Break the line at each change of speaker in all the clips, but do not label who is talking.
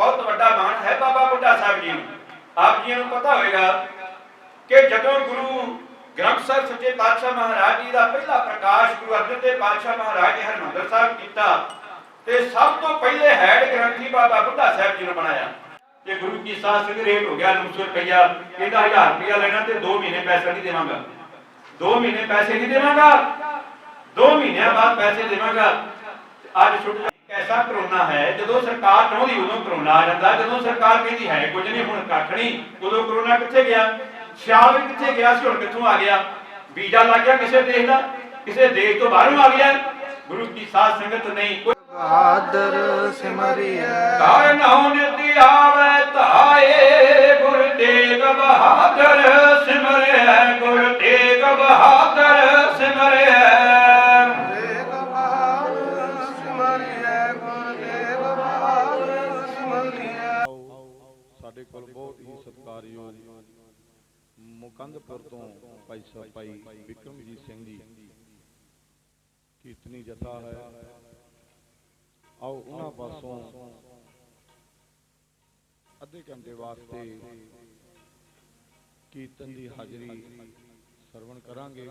बहुत बड़ा मान है बाबा बुढ़ा साहब जी। आप जी पता होगा कि जदों गुरु ग्रंथ साहिब सच्चे पातशाह महाराज जी का पहला प्रकाश गुरु अर्जन देव पातशाह महाराज ने हरमंदर साहब किया ते सब तो पहले हैड ग्रंथी बाबा बुढ़ा साहब जी ने बनाया। ते गुरु की साथ संग रेट हो गया 900 रुपया, कहता 1000 रुपया लेना ते 2 महीने पैसा नहीं देवांगा, 2 महीने पैसे नहीं देवांगा, 2 महीने बाद पैसे देवांगा। आज छुट कैसा कोरोना है, जो सरकार चाहती उदों कोरोना आ जाता, जो सरकार कहती है कुछ नहीं हुण कख नहीं, उदों कोरोना कित्थे गया, सियाल भी कित्थे गया सी, हुण कित्थों आ गया, वीजा लग गया किसी देश का, किसी देश तो बाहरों आ गया। गुरु की साथ संगत नहीं
बहादुर सिमरिया
ताय नाउ निति आवे ताए, गुर तेग बहादुर सिमरे, गुर तेग बहादुर सिमरे,
तेग बहादुर सिमरिया, गुर तेग बहादुर सिमरिया।
ਸਾਡੇ ਕੋਲ ਬਹੁਤ ਹੀ ਸਤਿਕਾਰਯੋਗ ਮੁਕੰਦਪੁਰ ਤੋਂ ਭਾਈ ਸਾਹਿਬ ਭਾਈ ਵਿਕਰਮਜੀਤ ਸਿੰਘ ਜੀ ਕੀਰਤਨੀ ਜਥਾ ਹੈ। ਆਓ ਉਹਨਾਂ ਪਾਸੋਂ ਅੱਧੇ ਘੰਟੇ ਵਾਸਤੇ ਕੀਰਤਨ ਦੀ ਹਾਜ਼ਰੀ ਸਰਵਣ ਕਰਾਂਗੇ।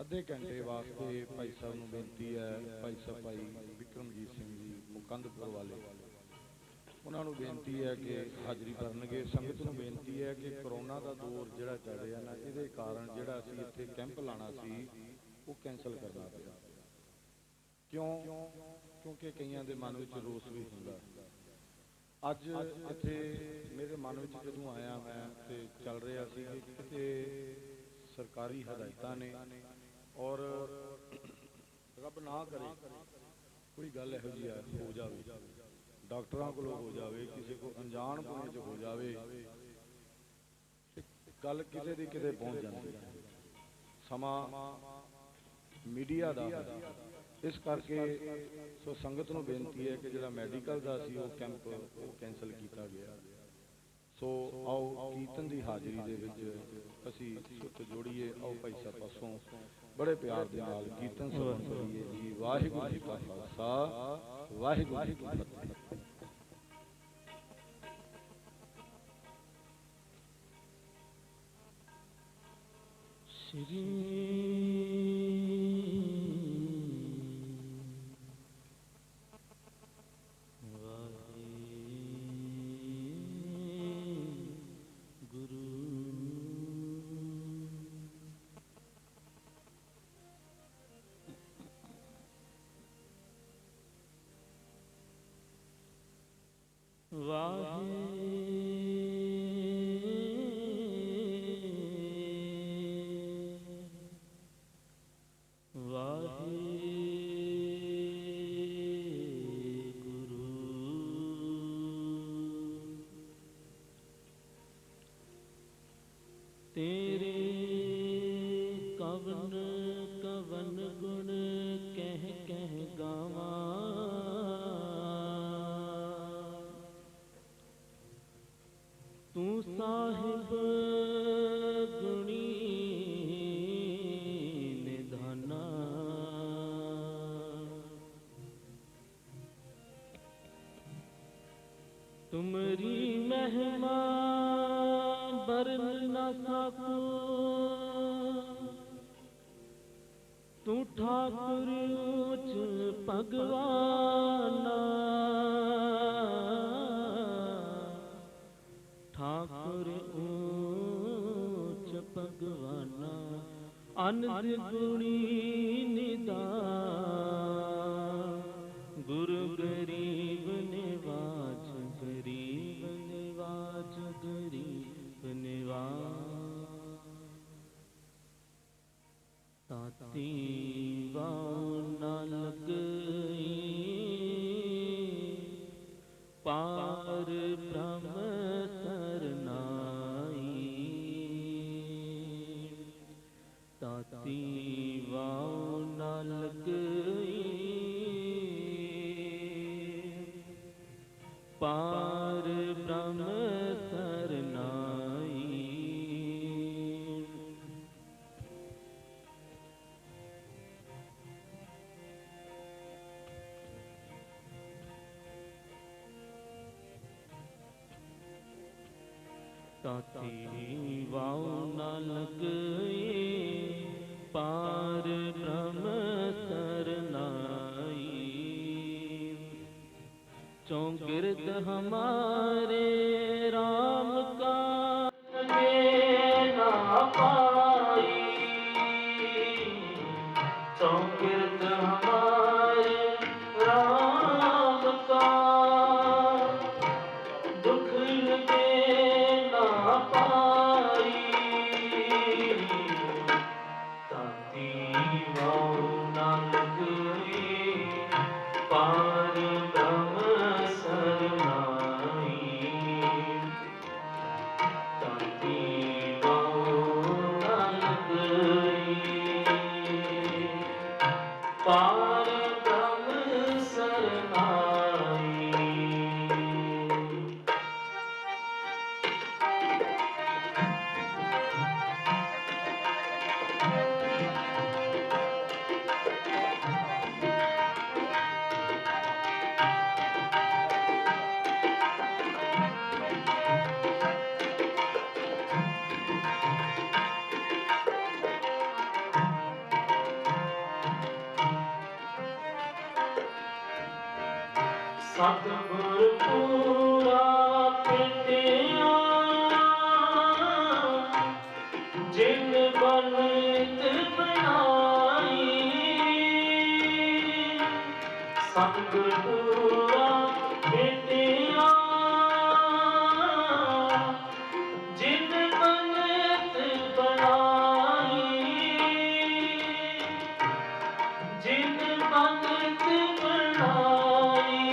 ਅੱਧੇ ਘੰਟੇ ਵਾਸਤੇ ਭਾਈ ਸਾਹਿਬ ਨੂੰ ਬੇਨਤੀ ਹੈ, ਭਾਈ ਸਾਹਿਬ ਭਾਈ ਵਿਕਰਮਜੀਤ ਸਿੰਘ ਜੀ ਮੁਕੰਦਪੁਰ ਵਾਲੇ, ਉਹਨਾਂ ਨੂੰ ਬੇਨਤੀ ਹੈ ਕਿ ਹਾਜ਼ਰੀ ਭਰਨਗੇ। ਸੰਗਤ ਨੂੰ ਬੇਨਤੀ ਹੈ ਕਿ ਕਰੋਨਾ ਦਾ ਦੌਰ ਜਿਹੜਾ ਚੱਲ ਰਿਹਾ ਨਾ, ਇਹਦੇ ਕਾਰਨ ਜਿਹੜਾ ਅਸੀਂ ਇੱਥੇ ਕੈਂਪ ਲਾਉਣਾ ਸੀ ਉਹ ਕੈਂਸਲ ਕਰਨਾ ਪਿਆ। ਕਿਉਂ? ਕਿਉਂਕਿ ਕਈਆਂ ਦੇ ਮਨ ਵਿੱਚ ਰੋਸ ਵੀ ਹੁੰਦਾ। ਅੱਜ ਇੱਥੇ ਮੇਰੇ ਮਨ ਵਿੱਚ ਜਦੋਂ ਆਇਆ ਮੈਂ ਤੇ ਚੱਲ ਰਿਹਾ ਸੀ ਕਿ ਕਿਤੇ ਸਰਕਾਰੀ ਹਦਾਇਤਾਂ ਨੇ ਔਰ ਰੱਬ ਨਾ ਕਰੇ ਕੋਈ ਗੱਲ ਇਹੋ ਜਿਹੀ ਹੋ ਜਾਵੇ, ਡਾਕਟਰਾਂ ਕੋਲੋਂ ਹੋ ਜਾਵੇ, ਕਿਸੇ ਕੋਲ ਅਣਜਾਣ ਪੁਣੇ 'ਚ ਹੋ ਜਾਵੇ, ਗੱਲ ਕਿਸੇ ਦੀ ਕਿਤੇ ਪਹੁੰਚ ਜਾਂਦੀ ਹੈ। ਸਮਾਂ ਮੀਡੀਆ ਦਾ ਇਸ ਕਰਕੇ ਸੋ ਸੰਗਤ ਨੂੰ ਬੇਨਤੀ ਹੈ ਕਿ ਜਿਹੜਾ ਮੈਡੀਕਲ ਦਾ ਸੀ ਉਹ ਕੈਂਪ ਉਹ ਕੈਂਸਲ ਕੀਤਾ ਗਿਆ। ਸੋ ਆਓ ਕੀਰਤਨ ਦੀ ਹਾਜ਼ਰੀ ਦੇ ਵਿੱਚ ਅਸੀਂ ਸੁੱਤ ਜੋੜੀਏ। ਆਓ ਭਾਈ ਸਾਹਿਬ ਪਾਸੋਂ ਬੜੇ ਪਿਆਰ ਦੇ ਨਾਲ ਕੀਰਤਨ ਸਰਵਣ ਕਰੀਏ ਜੀ। ਵਾਹਿਗੁਰੂ ਜੀ ਕਾ ਖਾਲਸਾ, ਵਾਹਿਗੁਰੂ ਜੀ ਕੀ ਫਤਿਹ।
तेरे कवन कवन गुण कह कह गावा, तू साहिब गुणी निधाना, तुमरी महिमा बरन न सकूं, तू ठाकुर ऊंच भगवाना, ठाकुर ऊंच भगवाना, अनंद गुणी निदान, गुरु गरीब निवाज, गरीब निवाज, गरीब निवाज, ताती वाव न लगई, पार ब्रह्म सरनाई, ताती वाव न लगई, पार ब्रह्म सरनाई। ਤਾਤੀ ਵਾਉ ਨਾ ਲਗਈ ਪਾਰ ਬ੍ਰਹਮ ਸਰਨਾਈ। ਚੌਂਕਿਰਤ ਹਮਾਰੇ RAM ਕਾ ਨਾ ਪਾਈ। ਚੌਂਕਿਰਤ ਹਮਾਰੇ RAM ਕਾ ਦੁਖ ਲਗੇ ਨਾ ਪਾਈ। ਤਾਤੀ ਵਾਉ ਨਾ ਲਗਈ ਪਾਰ ਬ੍ਰਹਮ ਸਰਨਾਈ। ਤਾਤੀ ਵਾਉ ਨਾ ਲਗਈ ਪਾਰ ਬ੍ਰਹਮ ਸਰਨਾਈ। ਸਤਿਗੁਰ ਪੂਰਾ ਭੇਟਿਆ ਜਿਨ ਬਨਿਤ ਬਣਾਈ। ਸਤਿਗੁਰ ਪੂਰਾ ਭੇਟਿਆ ਜਿਨ ਬਨਿਤ ਬਣਾਈ। ਜਿਨ ਬਨਿਤ ਬਣਾਈ।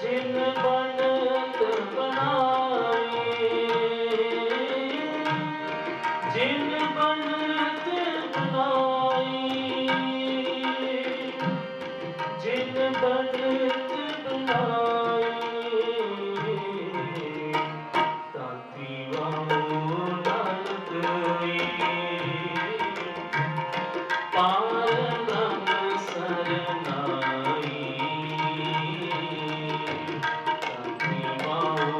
ਜਿਨ ਬਨਿਤ ਬਣਾਈ। ਜਿਨ ਬਨਿਤ ਬਣਾਈ। ਜਿਨ ਬਨਿਤ ਬਣਾਈ। ਤਾਤੀ ਵਾਉ ਨਾ ਲਗਈ ਪਾਰ ਬ੍ਰਹਮ ਸਰਨਾਈ। ਤਾਤੀ ਵਾਉ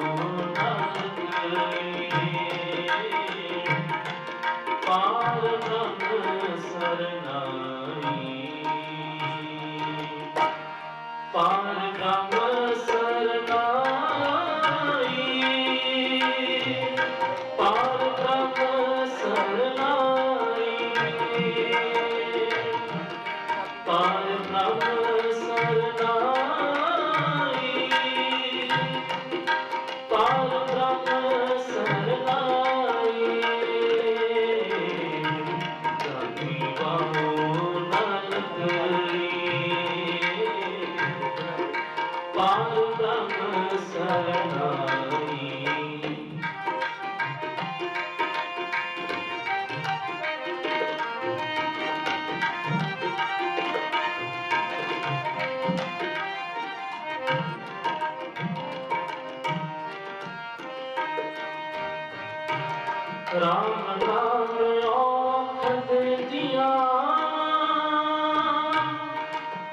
ਨਾ ਲਗਈ ਪਾਰ ਬ੍ਰਹਮ ਸਰਨਾਈ। ਪਾਰ ਬ੍ਰਹਮ ਸਰਨਾਈ। ਪਾਰ ਬ੍ਰਹਮ ਸਰਨਾਈ। ਪਾਰ ਬ੍ਰਹਮ ਸਰਨਾਈ। ਪਾਰ ਬ੍ਰਹਮ ਸਰਨਾਈ। ਤਾਤੀ ਵਾਉ ਨਾ ਲਗਈ ਪਾਰ ਬ੍ਰਹਮ ਸਰਨਾਈ। ਰਾਮ ਨਾਮ ਔਖਦ ਦਿਆ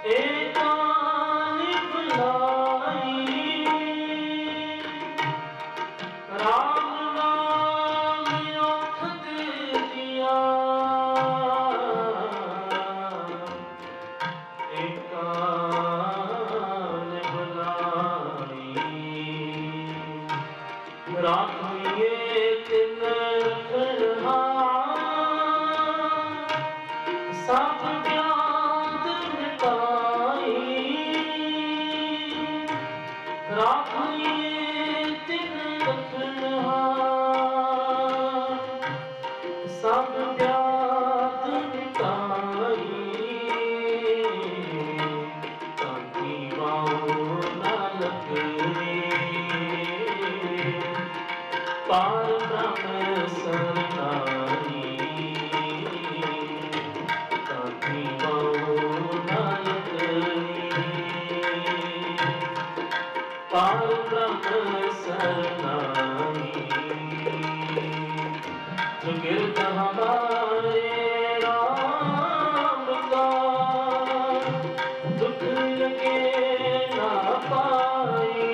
ਏਕਾ ਨਿਭਲਾਈ। ਰਾਮ ਨਾਮ ਔਖਦ ਦਿਆ ਏਕਾ ਨਿਭਲਾਈ। ਰਾਖੀਏ ਤਿਨ ਰਖਣਹਾਰ ਸਭ ਗਿਆਨ ਮਿਟਾਈ। ਰਾਖੀਏ ਤਿਨ ਰਖਣਹਾਰ ਸਭ ਗਿਆਨ ਮਿਟਾਈ। ਤਾਤੀ ਵਾਉ ਨਾ ਲਗਈ ਪਾਰ ਬ੍ਰਹਮ ਸਰਨਾਈ। ਤਾਤੀ ਵਾਉ ਨਾ ਲਗਈ ਪਾਰ ਬ੍ਰਹਮ ਸਰਨਾਈ। ਚੌਂਕਿਰਤ ਹਮਾਰੇ RAM ਕਾ ਦੁਖ ਲਗੇ ਨਾ ਪਾਈ।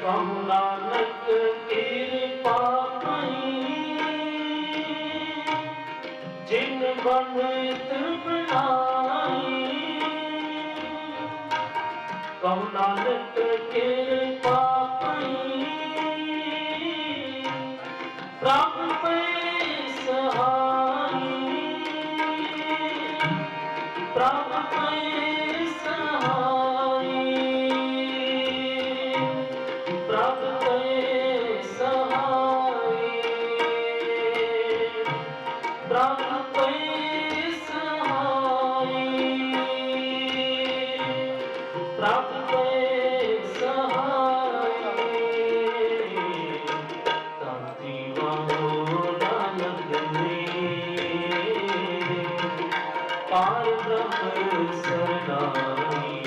ਕਹੁ ਨਾਨਕ ਕਿਰਪਾ ਪਈ ਜਿਨ ਬੰਤ ਬਣਾਈ ਕਹੁ ਨਾਨਕ ਕਿਰਪਾ ਪਈ ਪ੍ਰਭ ਪੈ ਸਹਾਈ ਪ੍ਰਭ ਪੈ ਸਹਾਈ ਪ੍ਰਭ ਪੈ ਸਹਾਈ ਪ੍ਰਭ ਪੈ ਸਹਾਈ ਪ੍ਰਭ ਪੈ ਸਹਾਈ ਤਾਤੀ ਵਾਹੋ ਨਾ ਲੱਗਨੇ ਪਾਰ ਬ੍ਰਹਮ ਸਰਨਾਈ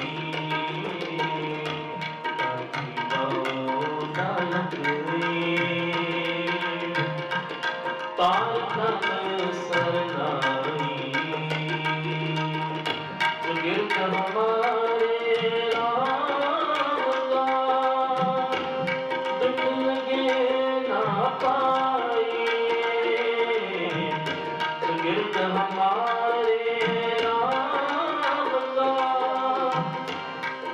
ਤਾਤੀ ਵਾਹੋ ਨਾ ਲੱਗਨੇ ਪਾਰ ਬ੍ਰਹਮ ਸਰਨਾਈ ਸੁਗਿਰਤ ਹਮਾਰੇ ਰਾਮ ਕਾ ਦੁਖ ਲਗੇ ਨਾ ਪਾਈ ਸੁਗਿਰਤ ਹਮਾਰੇ ਰਾਮ ਕਾ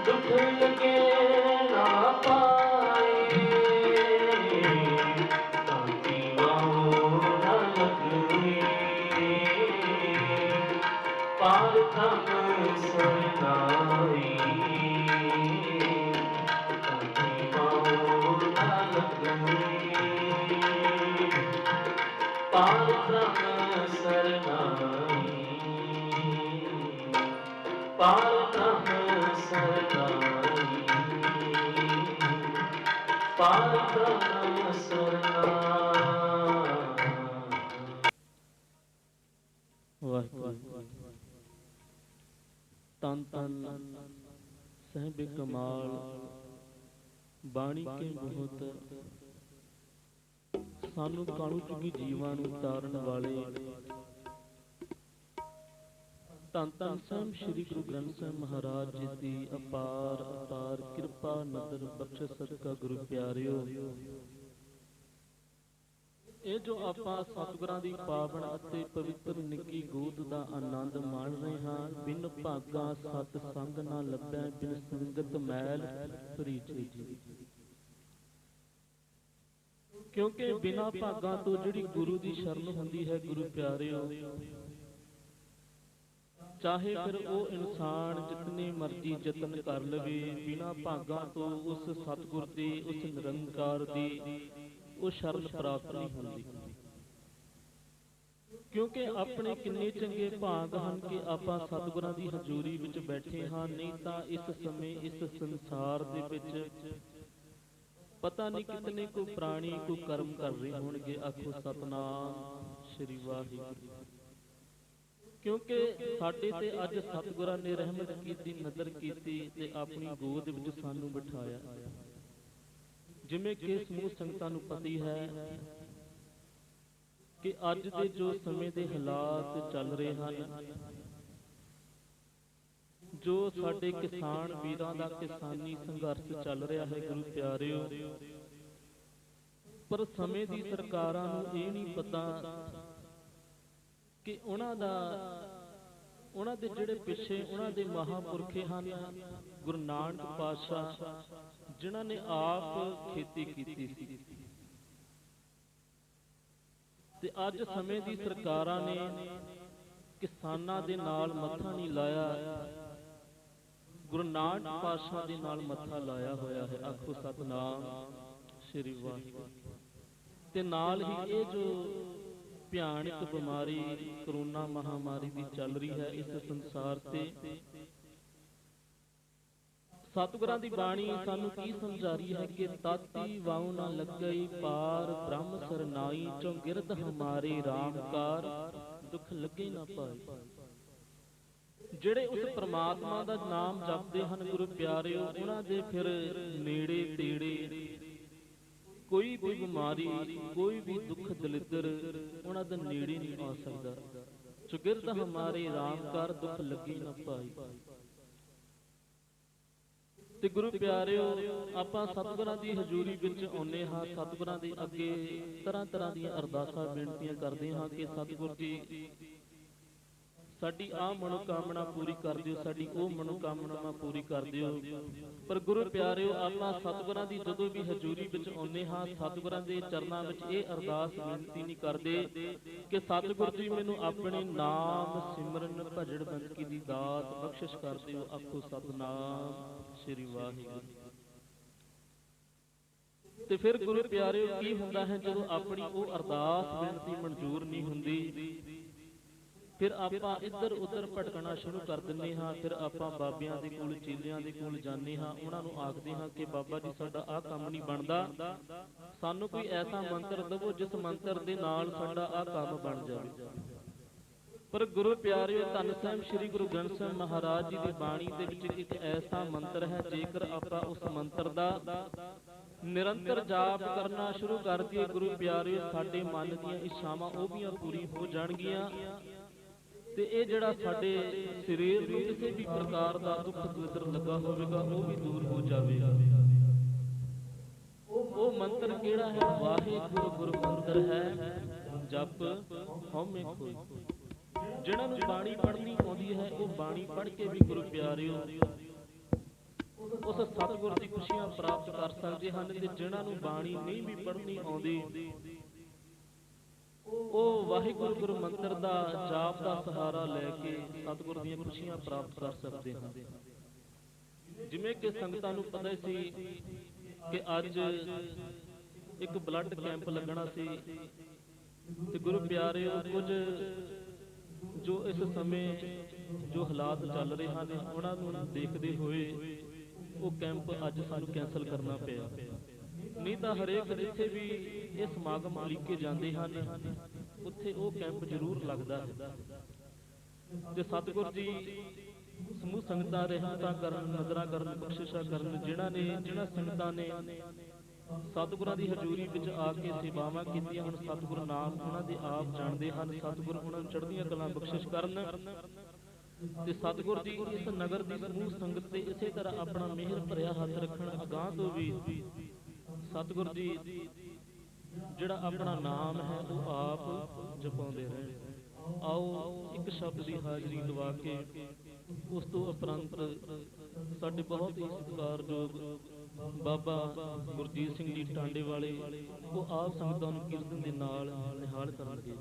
ਦੁਖ ਲਗੇ ਨਾ ਪਾਈ ਤਾਂਤੀ ਵਾਹੋ ਨਾ ਲੱਗਨੀ ਪਾਰ ਬ੍ਰਹਮ ਸਰਨਾਈ ਤਾਂਤੀ ਵਾਹੋ ਨਾ ਲੱਗਨੀ ਪਾਰ ਬ੍ਰਹਮ ਸਰਨਾਈ ਪਾਰ ਬ੍ਰਹਮ ਸਰਨਾਈ ਪਾਰ ਬ੍ਰਹਮ ਸਰਨਾਈ
ਵਾਹਿਗੁਰੂ ਤਨ ਤਨ ਸਹਿਬ ਕਮਾਲ ਬਾਣੀ ਕੇ ਬਹੁਤ ਸਾਨੂੰ ਕਾਣੂ ਚੁਗੀ ਜੀਵਾਂ ਨੂੰ ਤਾਰਨ ਵਾਲੇ ਧੰਨ ਧੰਨ ਸਾਹਿਬ ਸ੍ਰੀ ਗੁਰੂ ਗ੍ਰੰਥ ਸਾਹਿਬ ਮਹਾਰਾਜ ਜੀ ਦੀ ਅਪਾਰ ਅਪਾਰ ਕਿਰਪਾ ਨਦਰ ਬਖਸ਼ ਸਦਕਾ ਗੁਰੂ ਪਿਆਰਿਓ ਇਹ ਜੋ ਆਪਾਂ ਸਤਿਗੁਰਾਂ ਦੀ ਪਾਵਨ ਅਤੇ ਪਵਿੱਤਰ ਨਿੱਕੀ ਗੋਦ ਦਾ ਆਨੰਦ ਮਾਣ ਰਹੇ ਹਾਂ ਬਿਨ ਭਾਗਾ ਸਤ ਸੰਗ ਨਾ ਲੱਭੈ ਬਿਨ ਸੰਗਤ ਮੈਲ ਪ੍ਰੀਚੇ ਜੀ ਕਿਉਂਕਿ ਬਿਨਾ ਭਾਗਾ ਤੋਂ ਜਿਹੜੀ ਗੁਰੂ ਦੀ ਸ਼ਰਨ ਹੁੰਦੀ ਹੈ ਗੁਰੂ ਪਿਆਰਿਓ ਚਾਹੇ ਫਿਰ ਉਹ ਇਨਸਾਨ ਜਿਤਨੇ ਮਰਜ਼ੀ ਯਤਨ ਕਰ ਲਵੇ ਬਿਨਾ ਭਾਗਾ ਤੋਂ ਉਸ ਸਤਿਗੁਰ ਦੀ ਉਸ ਨਿਰੰਕਾਰ ਦੀ ਉਹ ਸ਼ਰਨ ਪ੍ਰਾਪਤ ਨਹੀਂ ਹੁੰਦੀ ਕਿਉਂਕਿ ਆਪਣੇ ਕਿੰਨੇ ਚੰਗੇ ਭਾਗ ਹਨ ਕਿ ਆਪਾਂ ਸਤਿਗੁਰਾਂ ਦੀ ਹਜ਼ੂਰੀ ਵਿੱਚ ਬੈਠੇ ਹਾਂ ਨਹੀਂ ਤਾਂ ਇਸ ਸਮੇਂ ਇਸ ਸੰਸਾਰ ਦੇ ਵਿੱਚ ਪਤਾ ਨਹੀਂ ਕਿਤਨੇ ਕੋ ਪ੍ਰਾਣੀ ਕੋ ਕਰਮ ਕਰ ਰਹੇ ਹੋਣਗੇ ਆਖੋ ਸਤਨਾਮ ਸ੍ਰੀ ਵਾਹਿਗੁਰੂ ਕਿਉਂਕਿ ਸਾਡੇ ਤੇ ਅੱਜ ਸਤਿਗੁਰਾਂ ਨੇ ਰਹਿਮਤ ਕੀਤੀ ਨਜ਼ਰ ਕੀਤੀ ਤੇ ਆਪਣੀ ਗੋਦ ਵਿੱਚ ਸਾਨੂੰ ਬਿਠਾਇਆ ਜਿਵੇਂ ਕਿ ਸਮੂਹ ਸੰਗਤਾਂ ਨੂੰ ਪਤਾ ਹੀ ਹੈ ਕਿ ਅੱਜ ਦੇ ਜੋ ਸਮੇਂ ਦੇ ਹਾਲਾਤ ਚੱਲ ਰਹੇ ਹਨ ਜੋ ਸਾਡੇ ਕਿਸਾਨ ਵੀਰਾਂ ਦਾ ਕਿਸਾਨੀ ਸੰਘਰਸ਼ ਚੱਲ ਰਿਹਾ ਹੈ ਗੁਰੂ ਪਿਆਰਿਓ ਪਰ ਸਮੇਂ ਦੀ ਸਰਕਾਰਾਂ ਨੂੰ ਇਹ ਨਹੀਂ ਪਤਾ ਕਿ ਉਹਨਾਂ ਦੇ ਜਿਹੜੇ ਪਿੱਛੇ ਉਹਨਾਂ ਦੇ ਮਹਾਂਪੁਰਖੇ ਹਨ ਗੁਰੂ ਨਾਨਕ ਪਾਤਸ਼ਾਹ ਜਿਨ੍ਹਾਂ ਨੇ ਆਪ ਖੇਤੀ ਕੀਤੀ ਸੀ ਤੇ ਅੱਜ ਸਮੇਂ ਦੀ ਸਰਕਾਰਾਂ ਨੇ ਕਿਸਾਨਾਂ ਦੇ ਨਾਲ ਮੱਥਾ ਨਹੀਂ ਲਾਇਆ ਗੁਰੂ ਨਾਨਕ ਪਾਤਸ਼ਾਹ ਦੇ ਨਾਲ ਮੱਥਾ ਲਾਇਆ ਹੋਇਆ ਹੈ ਆਖੋ ਸਤਨਾਮ ਸ੍ਰੀ ਵਾਹਿਗੁਰੂ ਤੇ ਨਾਲ ਹੀ ਇਹ ਜੋ ਭਿਆਨਕ ਬਿਮਾਰੀ ਕਰੋਨਾ ਮਹਾਮਾਰੀ ਦੀ ਚੱਲ ਰਹੀ ਹੈ ਇਸ ਸੰਸਾਰ ਤੇ ਸਤਿਗੁਰਾਂ ਦੀ ਬਾਣੀ ਸਾਨੂੰ ਕੀ ਸਮਝਾ ਰਹੀ ਹੈ ਕਿ ਤਾਤੀ ਵਾਉ ਨਾ ਲੱਗਈ ਪਾਰ ਬ੍ਰਹਮ ਸਰਨਾਈ ਚੋਂ ਗਿਰਦ ਹਮਾਰੇ ਰਾਮਕਾਰ ਦੁੱਖ ਲੱਗੇ ਨਾ ਪਾਏ ਜਿਹੜੇ ਉਸ ਪ੍ਰਮਾਤਮਾ ਦਾ ਨਾਮ ਜਪਦੇ ਹਨ ਗੁਰੂ ਪਿਆਰਿਓ ਉਹਨਾਂ ਦੇ ਫਿਰ ਨੇੜੇ ਤੇੜੇ ਕੋਈ ਵੀ ਬਿਮਾਰੀ ਕੋਈ ਵੀ ਦੁੱਖ ਦਲਿੱਦਰ ਉਹਨਾਂ ਦਾ ਨੇੜੇ ਨਹੀਂ ਆ ਸਕਦਾ ਚੁਗਿਰਦ ਹਮਾਰੇ ਰਾਮਕਾਰ ਦੁੱਖ ਲੱਗੇ ਨਾ ਪਾਈ ਤੇ ਗੁਰੂ ਪਿਆਰਿਓ, ਆਪਾਂ ਸਤਿਗੁਰਾਂ ਦੀ ਹਜ਼ੂਰੀ ਵਿੱਚ ਆਉਂਦੇ ਹਾਂ। ਸਤਿਗੁਰਾਂ ਦੇ ਅੱਗੇ ਤਰ੍ਹਾਂ ਤਰ੍ਹਾਂ ਦੀਆਂ ਅਰਦਾਸਾਂ ਬੇਨਤੀਆਂ ਕਰਦੇ ਹਾਂ ਕਿ ਸਤਿਗੁਰ ਜੀ ਸਾਡੀ ਆਹ ਮਨੋਕਾਮਨਾ ਪੂਰੀ ਕਰ ਦਿਓ, ਸਾਡੀ ਉਹ ਮਨੋਕਾਮਨਾ ਪੂਰੀ ਕਰ ਦਿਓ। ਪਰ ਗੁਰੂ ਪਿਆਰਿਓ, ਆਪਾਂ ਸਤਿਗੁਰਾਂ ਦੀ ਜਦੋਂ ਵੀ ਹਜ਼ੂਰੀ ਵਿੱਚ ਆਉਂਦੇ ਹਾਂ, ਸਤਿਗੁਰਾਂ ਦੇ ਚਰਨਾਂ ਵਿੱਚ ਇਹ ਅਰਦਾਸ ਬੇਨਤੀ ਨਹੀਂ ਕਰਦੇ ਕਿ ਸਤਿਗੁਰ ਜੀ ਮੈਨੂੰ ਆਪਣੇ ਨਾਮ ਸਿਮਰਨ ਭਜਨ ਬੰਦਗੀ ਦੀ ਦਾਤ ਬਖਸ਼ਿਸ਼ ਕਰ ਦਿਓ। ਆਖੋ ਸਤਿਨਾਮ ਸ੍ਰੀ ਵਾਹਿਗੁਰੂ। ਤੇ ਫਿਰ ਗੁਰੂ ਪਿਆਰਿਓ, ਕੀ ਹੁੰਦਾ ਹੈ ਜਦੋਂ ਆਪਣੀ ਉਹ ਅਰਦਾਸ ਬੇਨਤੀ ਮਨਜ਼ੂਰ ਨਹੀਂ ਹੁੰਦੀ, ਫਿਰ ਆਪਾਂ ਇੱਧਰ ਉੱਧਰ ਭਟਕਣਾ ਸ਼ੁਰੂ ਕਰ ਦਿੰਦੇ ਹਾਂ। ਫਿਰ ਆਪਾਂ ਬਾਬਿਆਂ ਦੇ ਕੋਲ, ਚੇਲਿਆਂ ਦੇ ਕੋਲ ਜਾਂਦੇ ਹਾਂ, ਉਹਨਾਂ ਨੂੰ ਆਖਦੇ ਹਾਂ ਕਿ ਬਾਬਾ ਜੀ ਸਾਡਾ ਆਹ ਕੰਮ ਨਹੀਂ ਬਣਦਾ, ਸਾਨੂੰ ਕੋਈ ਐਸਾ ਮੰਤਰ ਦਵੋ ਜਿਸ ਮੰਤਰ ਦੇ ਨਾਲ ਸਾਡਾ ਆਹ ਕੰਮ ਬਣ ਜਾਵੇ। ਪਰ ਗੁਰੂ ਪਿਆਰਿਓ, ਧੰਨ ਸਾਹਿਬ ਸ੍ਰੀ ਗੁਰੂ ਗ੍ਰੰਥ ਸਾਹਿਬ ਮਹਾਰਾਜ ਜੀ ਦੀ ਬਾਣੀ ਦੇ ਵਿੱਚ ਇੱਕ ਐਸਾ ਮੰਤਰ ਹੈ, ਜੇਕਰ ਆਪਾਂ ਉਸ ਮੰਤਰ ਦਾ ਨਿਰੰਤਰ ਜਾਪ ਕਰਨਾ ਸ਼ੁਰੂ ਕਰ ਦਈਏ, ਗੁਰੂ ਪਿਆਰਿਓ, ਸਾਡੇ ਮਨ ਦੀਆਂ ਇੱਛਾਵਾਂ ਉਹ ਵੀ ਪੂਰੀ ਹੋ ਜਾਣਗੀਆਂ। ਤੇ ਇਹ ਜਿਹੜਾ ਸਾਡੇ ਸਰੀਰ ਨੂੰ ਕਿਸੇ ਵੀ ਪ੍ਰਕਾਰ ਦਾ ਦੁੱਖ ਦਲਿੱਦਰ ਲੱਗਾ ਹੋਵੇਗਾ, ਉਹ ਵੀ ਦੂਰ ਹੋ ਜਾਵੇਗਾ। ਉਹ ਮੰਤਰ ਕਿਹੜਾ ਹੈ? ਵਾਹਿਗੁਰੂ ਗੁਰੂ ਮੰਤਰ ਹੈ, ਜਪ ਹਉਮੈ ਖੋਇ। ਜਿਹਨਾਂ ਨੂੰ ਬਾਣੀ ਪੜ੍ਹਨੀ ਆਉਂਦੀ ਹੈ, ਉਹ ਬਾਣੀ ਪੜ੍ਹ ਕੇ ਵੀ ਗੁਰੂ ਪਿਆਰਿਓ ਉਸ ਸਤਿਗੁਰ ਦੀ ਖੁਸ਼ੀਆਂ ਪ੍ਰਾਪਤ ਕਰ ਸਕਦੇ ਹਨ। ਤੇ ਜਿਹਨਾਂ ਨੂੰ ਬਾਣੀ ਨਹੀਂ ਵੀ ਪੜ੍ਹਨੀ ਆਉਂਦੀ, ਉਹ ਵਾਹਿਗੁਰੂ ਗੁਰੂ ਮੰਤਰ ਦਾ ਜਾਪ ਦਾ ਸਹਾਰਾ ਲੈ ਕੇ ਸਤਿਗੁਰ ਦੀਆਂ ਖੁਸ਼ੀਆਂ ਪ੍ਰਾਪਤ ਕਰ ਸਕਦੇ ਹਨ। ਜਿਵੇਂ ਕਿ ਸੰਗਤਾਂ ਨੂੰ ਪਤਾ ਸੀ ਕਿ ਅੱਜ ਇੱਕ ਬਲੱਡ ਕੈਂਪ ਲੱਗਣਾ ਸੀ, ਤੇ ਗੁਰੂ ਪਿਆਰਿਓ, ਕੁਝ ਜੋ ਇਸ ਸਮੇਂ ਜੋ ਹਾਲਾਤ ਚੱਲ ਰਹੇ ਹਨ, ਉਹਨਾਂ ਨੂੰ ਦੇਖਦੇ ਹੋਏ ਉਹ ਕੈਂਪ ਅੱਜ ਸਾਨੂੰ ਕੈਂਸਲ ਕਰਨਾ ਪਿਆ। ਨਹੀਂ ਤਾਂ ਹਰੇਕ ਜਿੱਥੇ ਵੀ ਇਹ ਸਮਾਗਮ ਉਲੀਕੇ ਜਾਂਦੇ ਹਨ, ਉੱਥੇ ਉਹ ਕੈਂਪ ਜ਼ਰੂਰ ਲੱਗਦਾ ਹੈ। ਤੇ ਸਤਿਗੁਰ ਜੀ ਸਮੂਹ ਸੰਗਤਾਂ ਰਹਿਮਤਾਂ ਕਰਨ, ਨਜ਼ਰਾਂ ਕਰਨ, ਬਖਸ਼ਿਸ਼ਾਂ ਕਰਨ। ਜਿਹਨਾਂ ਸੰਗਤਾਂ ਨੇ ਸਤਿਗੁਰਾਂ ਦੀ ਹਜ਼ੂਰੀ ਵਿੱਚ ਆ ਕੇ ਸੇਵਾਵਾਂ ਕੀਤੀਆਂ, ਹੁਣ ਸਤਿਗੁਰ ਨਾਮ ਉਹਨਾਂ ਦੇ ਆਪ ਜਾਣਦੇ ਹਨ। ਸਤਿਗੁਰ ਉਹਨਾਂ ਨੂੰ ਚੜ੍ਹਦੀਆਂ ਕਲਾਂ ਬਖਸ਼ਿਸ਼ ਕਰਨ। ਤੇ ਸਤਿਗੁਰ ਜੀ ਇਸ ਨਗਰ ਦੀ ਸਮੂਹ ਸੰਗਤ ਤੇ ਇਸੇ ਤਰ੍ਹਾਂ ਆਪਣਾ ਮਿਹਰ ਭਰਿਆ ਹੱਥ ਰੱਖਣ। ਅਗਾਂਹ ਤੋਂ ਵੀ ਸਤਿਗੁਰ ਜੀ ਜਿਹੜਾ ਆਪਣਾ ਨਾਮ ਹੈ ਉਹ ਆਪ ਜਪਾਉਂਦੇ ਰਹਿਣ। ਆਓ ਇੱਕ ਸ਼ਬਦ ਦੀ ਹਾਜ਼ਰੀ ਲਵਾ ਕੇ ਉਸ ਤੋਂ ਉਪਰੰਤ ਸਾਡੇ ਬਹੁਤ ਹੀ ਸਤਿਕਾਰਯੋਗ ਬਾਬਾ ਗੁਰਜੀਤ ਸਿੰਘ ਜੀ ਟਾਂਡੇ ਵਾਲੇ, ਉਹ ਆਪ ਸੰਗਤਾਂ ਨੂੰ ਕੀਰਤਨ ਦੇ ਨਾਲ ਨਿਹਾਲ ਕਰਨਗੇ।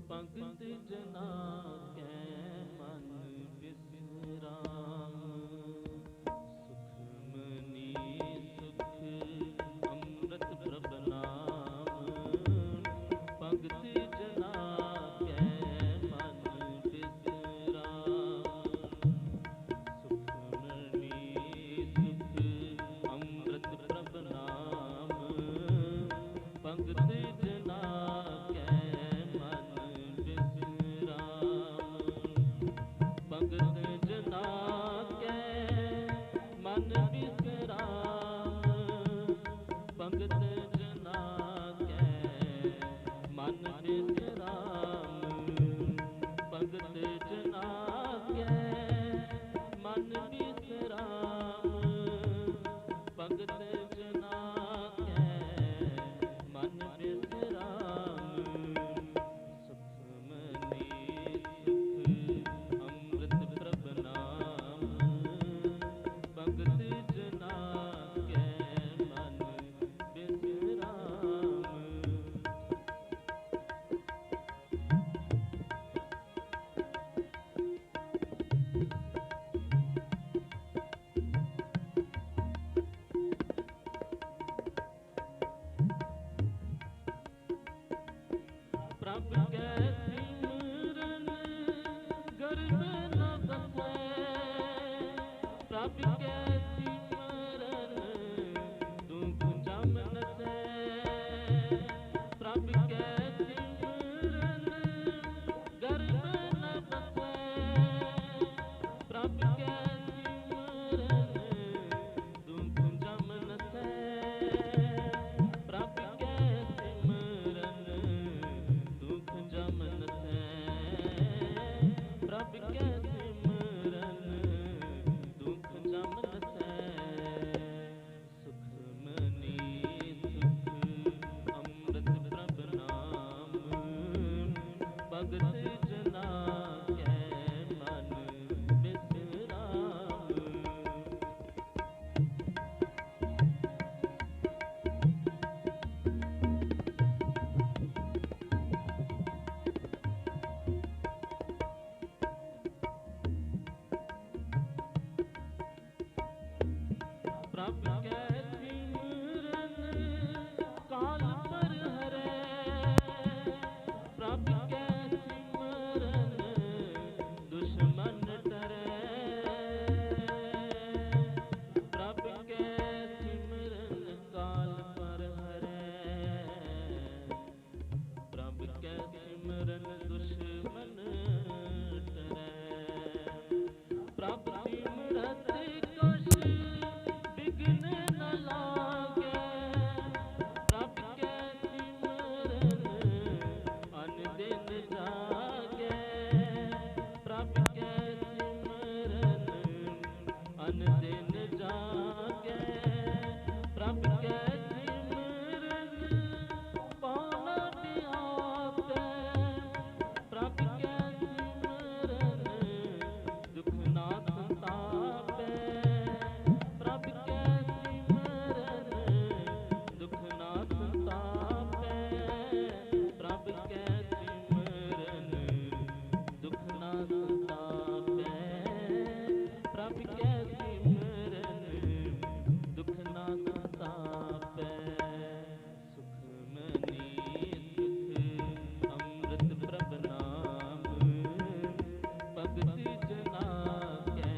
ਭਗਤ ਜਨਾ ਕੈ ਮਨ ਬਿਸਰਾਮ, ਸੁਖਮਨੀ ਸੁਖ ਅੰਮ੍ਰਿਤ ਪ੍ਰਭ ਨਾਮ। ਭਗਤ ਜਨਾ ਕੈ ਮਨ ਬਿਸਰਾਮ, ਸੁਖਮਨੀ ਸੁਖ ਅੰਮ੍ਰਿਤ ਪ੍ਰਭ ਨਾਮ। ਭਗਤ ਜਨਾ ਭਗਤ ਜਨਾ ਕੈ ਮਨ ਬਿਸਰਾਮ, ਭਗਤ ਜਨਾ ਕੈ ਮਨ ਬਿਸਰਾਮ। ਭਗਤ ਜਨਾ ਕੈ ਮਨ ਬਿਸਰਾਮ, ਭਗਤ ਜਨਾ ਕੈ ਮਨ ਬਿਸਰਾਮ। ਸੁਖਮਨੀ ਸੁਖ ਅੰਮ੍ਰਿਤ ਪ੍ਰਭ ਨਾਮ, ਭਗਤ ਜਨਾ ਕੈ ਮਨ ਬਿਸਰਾਮ। जना कै मन बिसराम। प्रभ कै सिमरन काल पर हरै, प्रभ कै सिमरन दुश्मन डरै। प्रभ कै सिमरन काल पर हरै, प्रभ कै सिमरन दुश्मन डरै। प्रभ सिमरत कछ बिघ्न न लागे, प्रभ कै सिमरन अन दिन जागे। प्रभ कै सिमरन अन दिन जागे, प्रभ कै सिमरन पाना आपै। प्रभ कै सिमरन दुख ना संतापै, प्रभ कै सिमरन दुख ना संतापै। प्रभ कै सिमरन दुख ना संतापै, प्रभ कै सिमरन दुख ना संतापै। सुखमनी सुख अमृत प्रभ नाम, भगति जना कै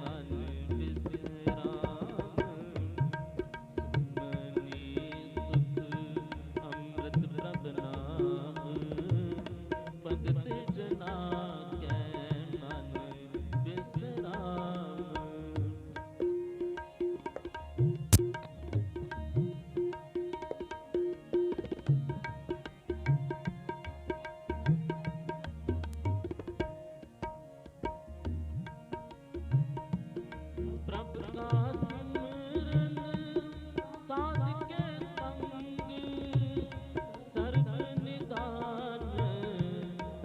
मन बिसराम। सुखमनी सुख अमृत प्रभ नाम, भगति जना कै मन बिसराम। प्रभ का सिमरन साध के संग, सर्व निदान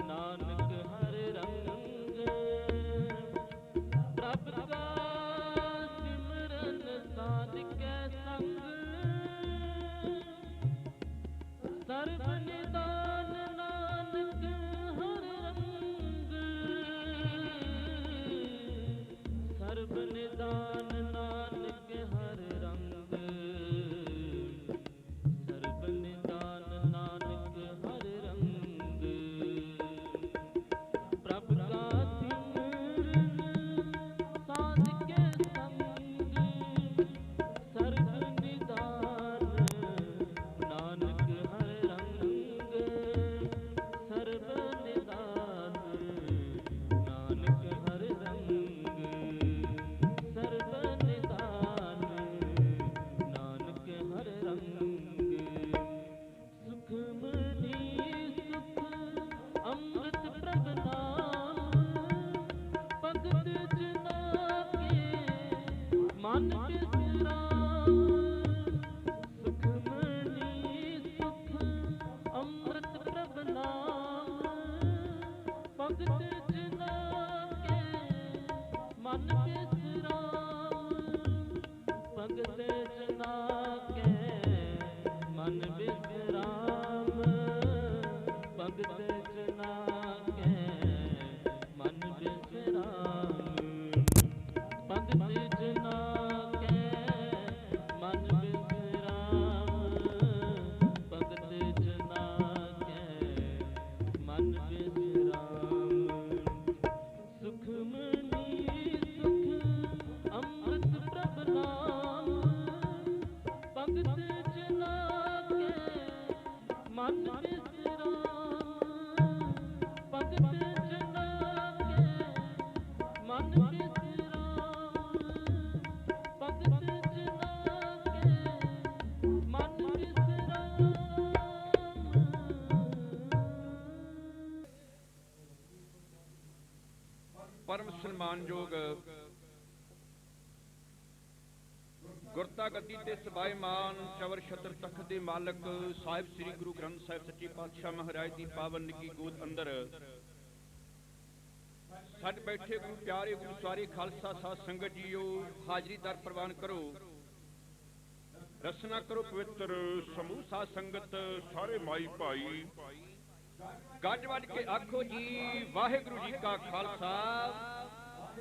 नानक हर रंग। प्रभ का सिमरन साध के संग, सर्व निदान नानक हर रंग। सर्व निदान नानक हर रंग, सर्व निदान नानक हर रंग। प्रभ का सिमरन साध के संग, सर्व निदान नानक हर रंग। सर्व निदान नानक हर रंग, सर्व निदान नानक हर रंग। सुखमनी सुख अमृत प्रभ नाम, भगत जना के मन बिसराम। सुखमनी सुख अमृत प्रभ नाम, भगत जना के मन बिसराम। भगत जना के मन बिसराम, भगत जना के मन बिसराम। भगत जना के मन बिसराम, भगत जना के मन बिसराम। सुखमनी सुख अमृत प्रभ नाम, भगत जना के मन बिसराम। भगत जना के मन बिसराम, भगत जना के मन बिसराम।
परम सन्मानयोग गुरता गद्दी ते सबाईमान चवर छत्र तख्त दे मालक साहिब श्री गुरु ग्रंथ साहिब सच्चे पातशाह महाराज दी पावन निੱਕੀ गोद अंदर
सद बैठे गुरु प्यारे गुरु सवारे खालसा साध संगत जीओ, हाजरी दर प्रवान करो, रसना करो पवित्र समूह साध संगत सारे माई भाई। गज वज के आखो जी वाहिगुरु जी का खालसा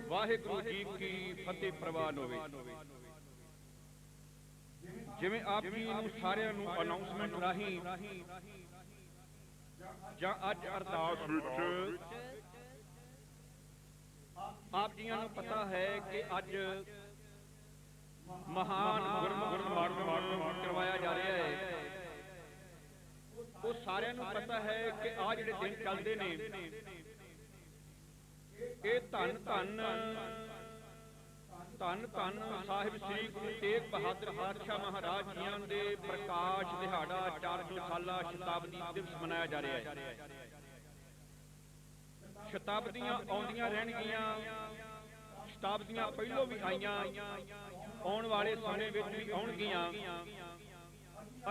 वाहिगुरु जी की फतेह प्रवान होवे। जिवें आप जी नूं सारिआं नूं अनाउंसमेंट राहीं जां अज अरदास विच आप जी नूं पता है कि अज महान गुरमति समागम करवाया जा रहा है। वो सारिआं नूं पता है कि आ जिहड़े दिन चलदे ने ये धन धन धन धन साहिब श्री गुरु तेग बहादुर पातशाह महाराज जियां दे प्रकाश दिहाड़ा 400 साला शताब्दी दिवस मनाया जा रहा है। शताब्दियां आउंदियां रहणगीਆਂ, शताब्दियां पहलों भी आईयां, आउण वाले समय विच भी आउणगीਆਂ।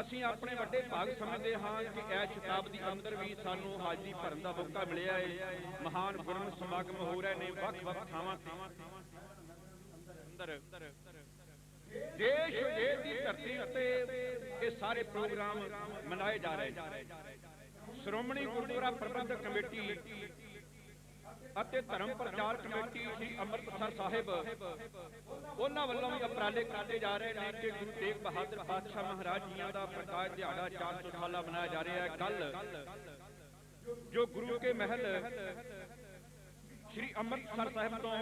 ਅਸੀਂ ਆਪਣੇ ਵੱਡੇ ਭਾਗ ਸਮਝਦੇ ਹਾਂ ਕਿ ਇਹ ਸ਼ਤਾਬਦੀ ਅੰਦਰ ਵੀ ਸਾਨੂੰ ਹਾਜ਼ਰੀ ਭਰਨ ਦਾ ਮੌਕਾ ਮਿਲਿਆ ਹੈ। ਮਹਾਨ ਗੁਰਮਤਿ ਸਮਾਗਮ ਹੋ ਰਹੇ ਨੇ ਵੱਖ-ਵੱਖ ਥਾਵਾਂ ਤੇ ਅੰਦਰ। ਦੇਸ਼ ਵਿਦੇਸ਼ ਦੀ ਧਰਤੀ ਉੱਤੇ ਇਹ ਸਾਰੇ ਪ੍ਰੋਗਰਾਮ ਮਨਾਏ ਜਾ ਰਹੇ ਨੇ। ਸ਼੍ਰੋਮਣੀ ਗੁਰਦੁਆਰਾ ਪ੍ਰਬੰਧਕ ਕਮੇਟੀ ਅਤੇ ਧਰਮ ਪ੍ਰਚਾਰ ਕਮੇਟੀ ਸ੍ਰੀ ਅੰਮ੍ਰਿਤਸਰ ਸਾਹਿਬ ਉਹਨਾਂ ਵੱਲੋਂ ਵੀ ਉਪਰਾਲੇ ਕੀਤੇ ਜਾ ਰਹੇ ਨੇ ਕਿ ਗੁਰੂ ਤੇਗ ਬਹਾਦਰ ਪਾਤਸ਼ਾਹ ਮਹਾਰਾਜ ਜੀਆਂ ਦਾ ਪ੍ਰਕਾਸ਼ ਦਿਹਾੜਾ 400 ਸਾਲਾ ਮਨਾਇਆ ਜਾ ਰਿਹਾ ਹੈ। ਕੱਲ ਜੋ ਗੁਰੂ ਕੇ ਮਹਿਲ ਸ੍ਰੀ ਅੰਮ੍ਰਿਤਸਰ ਸਾਹਿਬ ਤੋਂ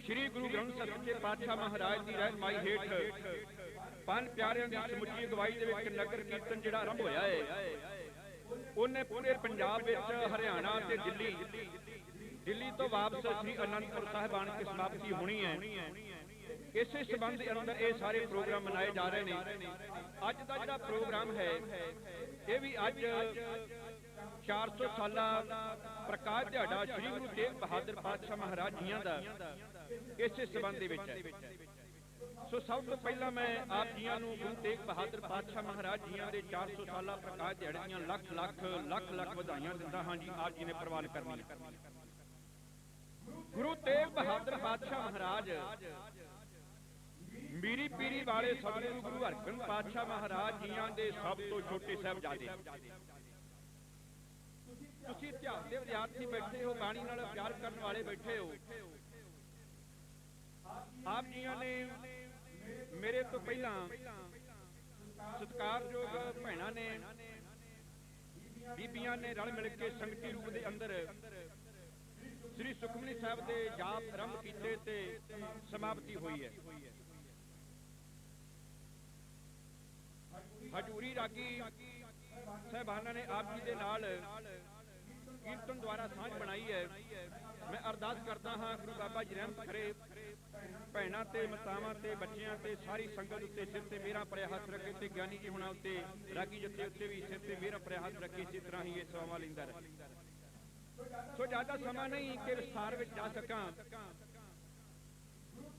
ਸ੍ਰੀ ਗੁਰੂ ਗ੍ਰੰਥ ਸਾਹਿਬ ਸੱਚੇ ਪਾਤਸ਼ਾਹ ਮਹਾਰਾਜ ਦੀ ਰਹਿਨਮਾਈ ਹੇਠ ਪੰਜ ਪਿਆਰਿਆਂ ਦੀ ਸਮੁੱਚੀ ਅਗਵਾਈ ਦੇ ਵਿੱਚ ਨਗਰ ਕੀਰਤਨ ਜਿਹੜਾ ਆਰੰਭ ਹੋਇਆ ਹੈ, ਉਹਨੇ ਪੂਰੇ ਪੰਜਾਬ ਵਿੱਚ ਹਰਿਆਣਾ ਤੇ ਦਿੱਲੀ ਤੋਂ ਵਾਪਸ ਸ੍ਰੀ ਅਨੰਦਪੁਰ ਸਾਹਿਬ ਆਣ ਕੇ ਸਮਾਪਤੀ ਹੋਣੀ ਹੈ। ਇਸੇ ਸਬੰਧ ਦੇ ਅੰਦਰ ਇਹ ਸਾਰੇ ਪ੍ਰੋਗਰਾਮ ਮਨਾਏ ਜਾ ਰਹੇ ਨੇ। ਅੱਜ ਦਾ ਜਿਹੜਾ ਪ੍ਰੋਗਰਾਮ ਹੈ ਇਹ ਵੀ ਅੱਜ 400 ਸਾਲਾ ਪ੍ਰਕਾਸ਼ ਦਿਹਾੜਾ ਸ੍ਰੀ ਗੁਰੂ ਤੇਗ ਬਹਾਦਰ ਪਾਤਸ਼ਾਹ ਮਹਾਰਾਜ ਜੀਆਂ ਦਾ ਇਸੇ ਸਬੰਧ ਦੇ ਵਿੱਚ ਹੈ। ਸੋ ਸਭ ਤੋਂ ਪਹਿਲਾਂ ਮੈਂ ਆਪ ਜੀਆਂ ਨੂੰ ਗੁਰੂ ਤੇਗ ਬਹਾਦਰ ਪਾਤਸ਼ਾਹ ਮਹਾਰਾਜ ਜੀਆਂ ਦੇ 400 ਸਾਲਾ ਪ੍ਰਕਾਸ਼ ਦਿਹਾੜੇ ਦੀਆਂ ਲੱਖ ਲੱਖ ਵਧਾਈਆਂ ਦਿੰਦਾ ਹਾਂ ਜੀ। ਆਪ ਜੀ ਨੇ ਪ੍ਰਵਾਨ ਕਰਨੀ ਹੈ। ਗੁਰੂ ਤੇਗ ਬਹਾਦਰ ਪਾਤਸ਼ਾਹ ਮਹਾਰਾਜ ਮੀਰੀ ਪੀਰੀ ਵਾਲੇ ਸਤਿਗੁਰੂ ਗੁਰੂ ਹਰਗੋਬਿੰਦ ਪਾਤਸ਼ਾਹ ਮਹਾਰਾਜ ਜੀਆਂ ਦੇ ਸਭ ਤੋਂ ਛੋਟੇ ਸਾਹਿਬਜ਼ਾਦੇ। ਤੁਸੀਂ ਇਤਿਹਾਸ ਦੇ ਵਿਦਿਆਰਥੀ ਬੈਠੇ ਹੋ, ਬਾਣੀ ਨਾਲ ਪਿਆਰ ਕਰਨ ਵਾਲੇ ਬੈਠੇ ਹੋ। ਆਪ ਜੀਆਂ ਨੇ ਮੇਰੇ ਤੋਂ ਪਹਿਲਾਂ ਸਤਿਕਾਰਯੋਗ ਭੈਣਾਂ ਨੇ, ਬੀਬੀਆਂ ਨੇ ਰਲ ਮਿਲ ਕੇ ਸੰਗਤੀ ਰੂਪ ਦੇ ਅੰਦਰ ਸ੍ਰੀ ਸੁਖਮਨੀ ਸਾਹਿਬ ਦੇ ਜਾਪ ਆਰੰਭ ਕੀਤੇ ਤੇ ਸਮਾਪਤੀ ਹੋਈ ਹੈ। ਹਜੂਰੀ ਰਾਗੀ ਸਾਹਿਬਾਨਾਂ ਨੇ ਆਪ ਜੀ ਦੇ ਨਾਲ ਕੀਰਤਨ ਦੁਆਰਾ ਸਾਂਝ ਬਣਾਈ ਹੈ। ਮੈਂ ਅਰਦਾਸ ਕਰਦਾ ਹਾਂ ਗੁਰੂ ਬਾਬਾ ਜੀ ਰਹਿਮਤ ਕਰੇ, ਭੈਣਾਂ ਤੇ ਮਾਤਾਵਾਂ ਤੇ ਬੱਚਿਆਂ ਤੇ ਸਾਰੀ ਸੰਗਤ ਉੱਤੇ ਸਿਰ ਤੇ ਮੇਰਾ ਭਰਿਆ ਹੱਥ ਰੱਖੇ ਤੇ ਗਿਆਨੀ ਜੀ ਹੁਣਾਂ ਉੱਤੇ, ਰਾਗੀ ਜੱਥੇ ਉੱਤੇ ਵੀ ਸਿਰ ਤੇ ਮੇਰਾ ਭਰਿਆ ਹੱਥ ਰੱਖੇ। ਇਸੇ ਤਰ੍ਹਾਂ ਹੀ ਇਹ ਸੇਵਾਵਾਂ ਲੈਂਦਾ ਰਹੇ। ਸੋ ਜ਼ਿਆਦਾ ਸਮਾਂ ਨਹੀਂ ਕਿ ਵਿਸਥਾਰ ਵਿੱਚ ਜਾ ਸਕਾਂ।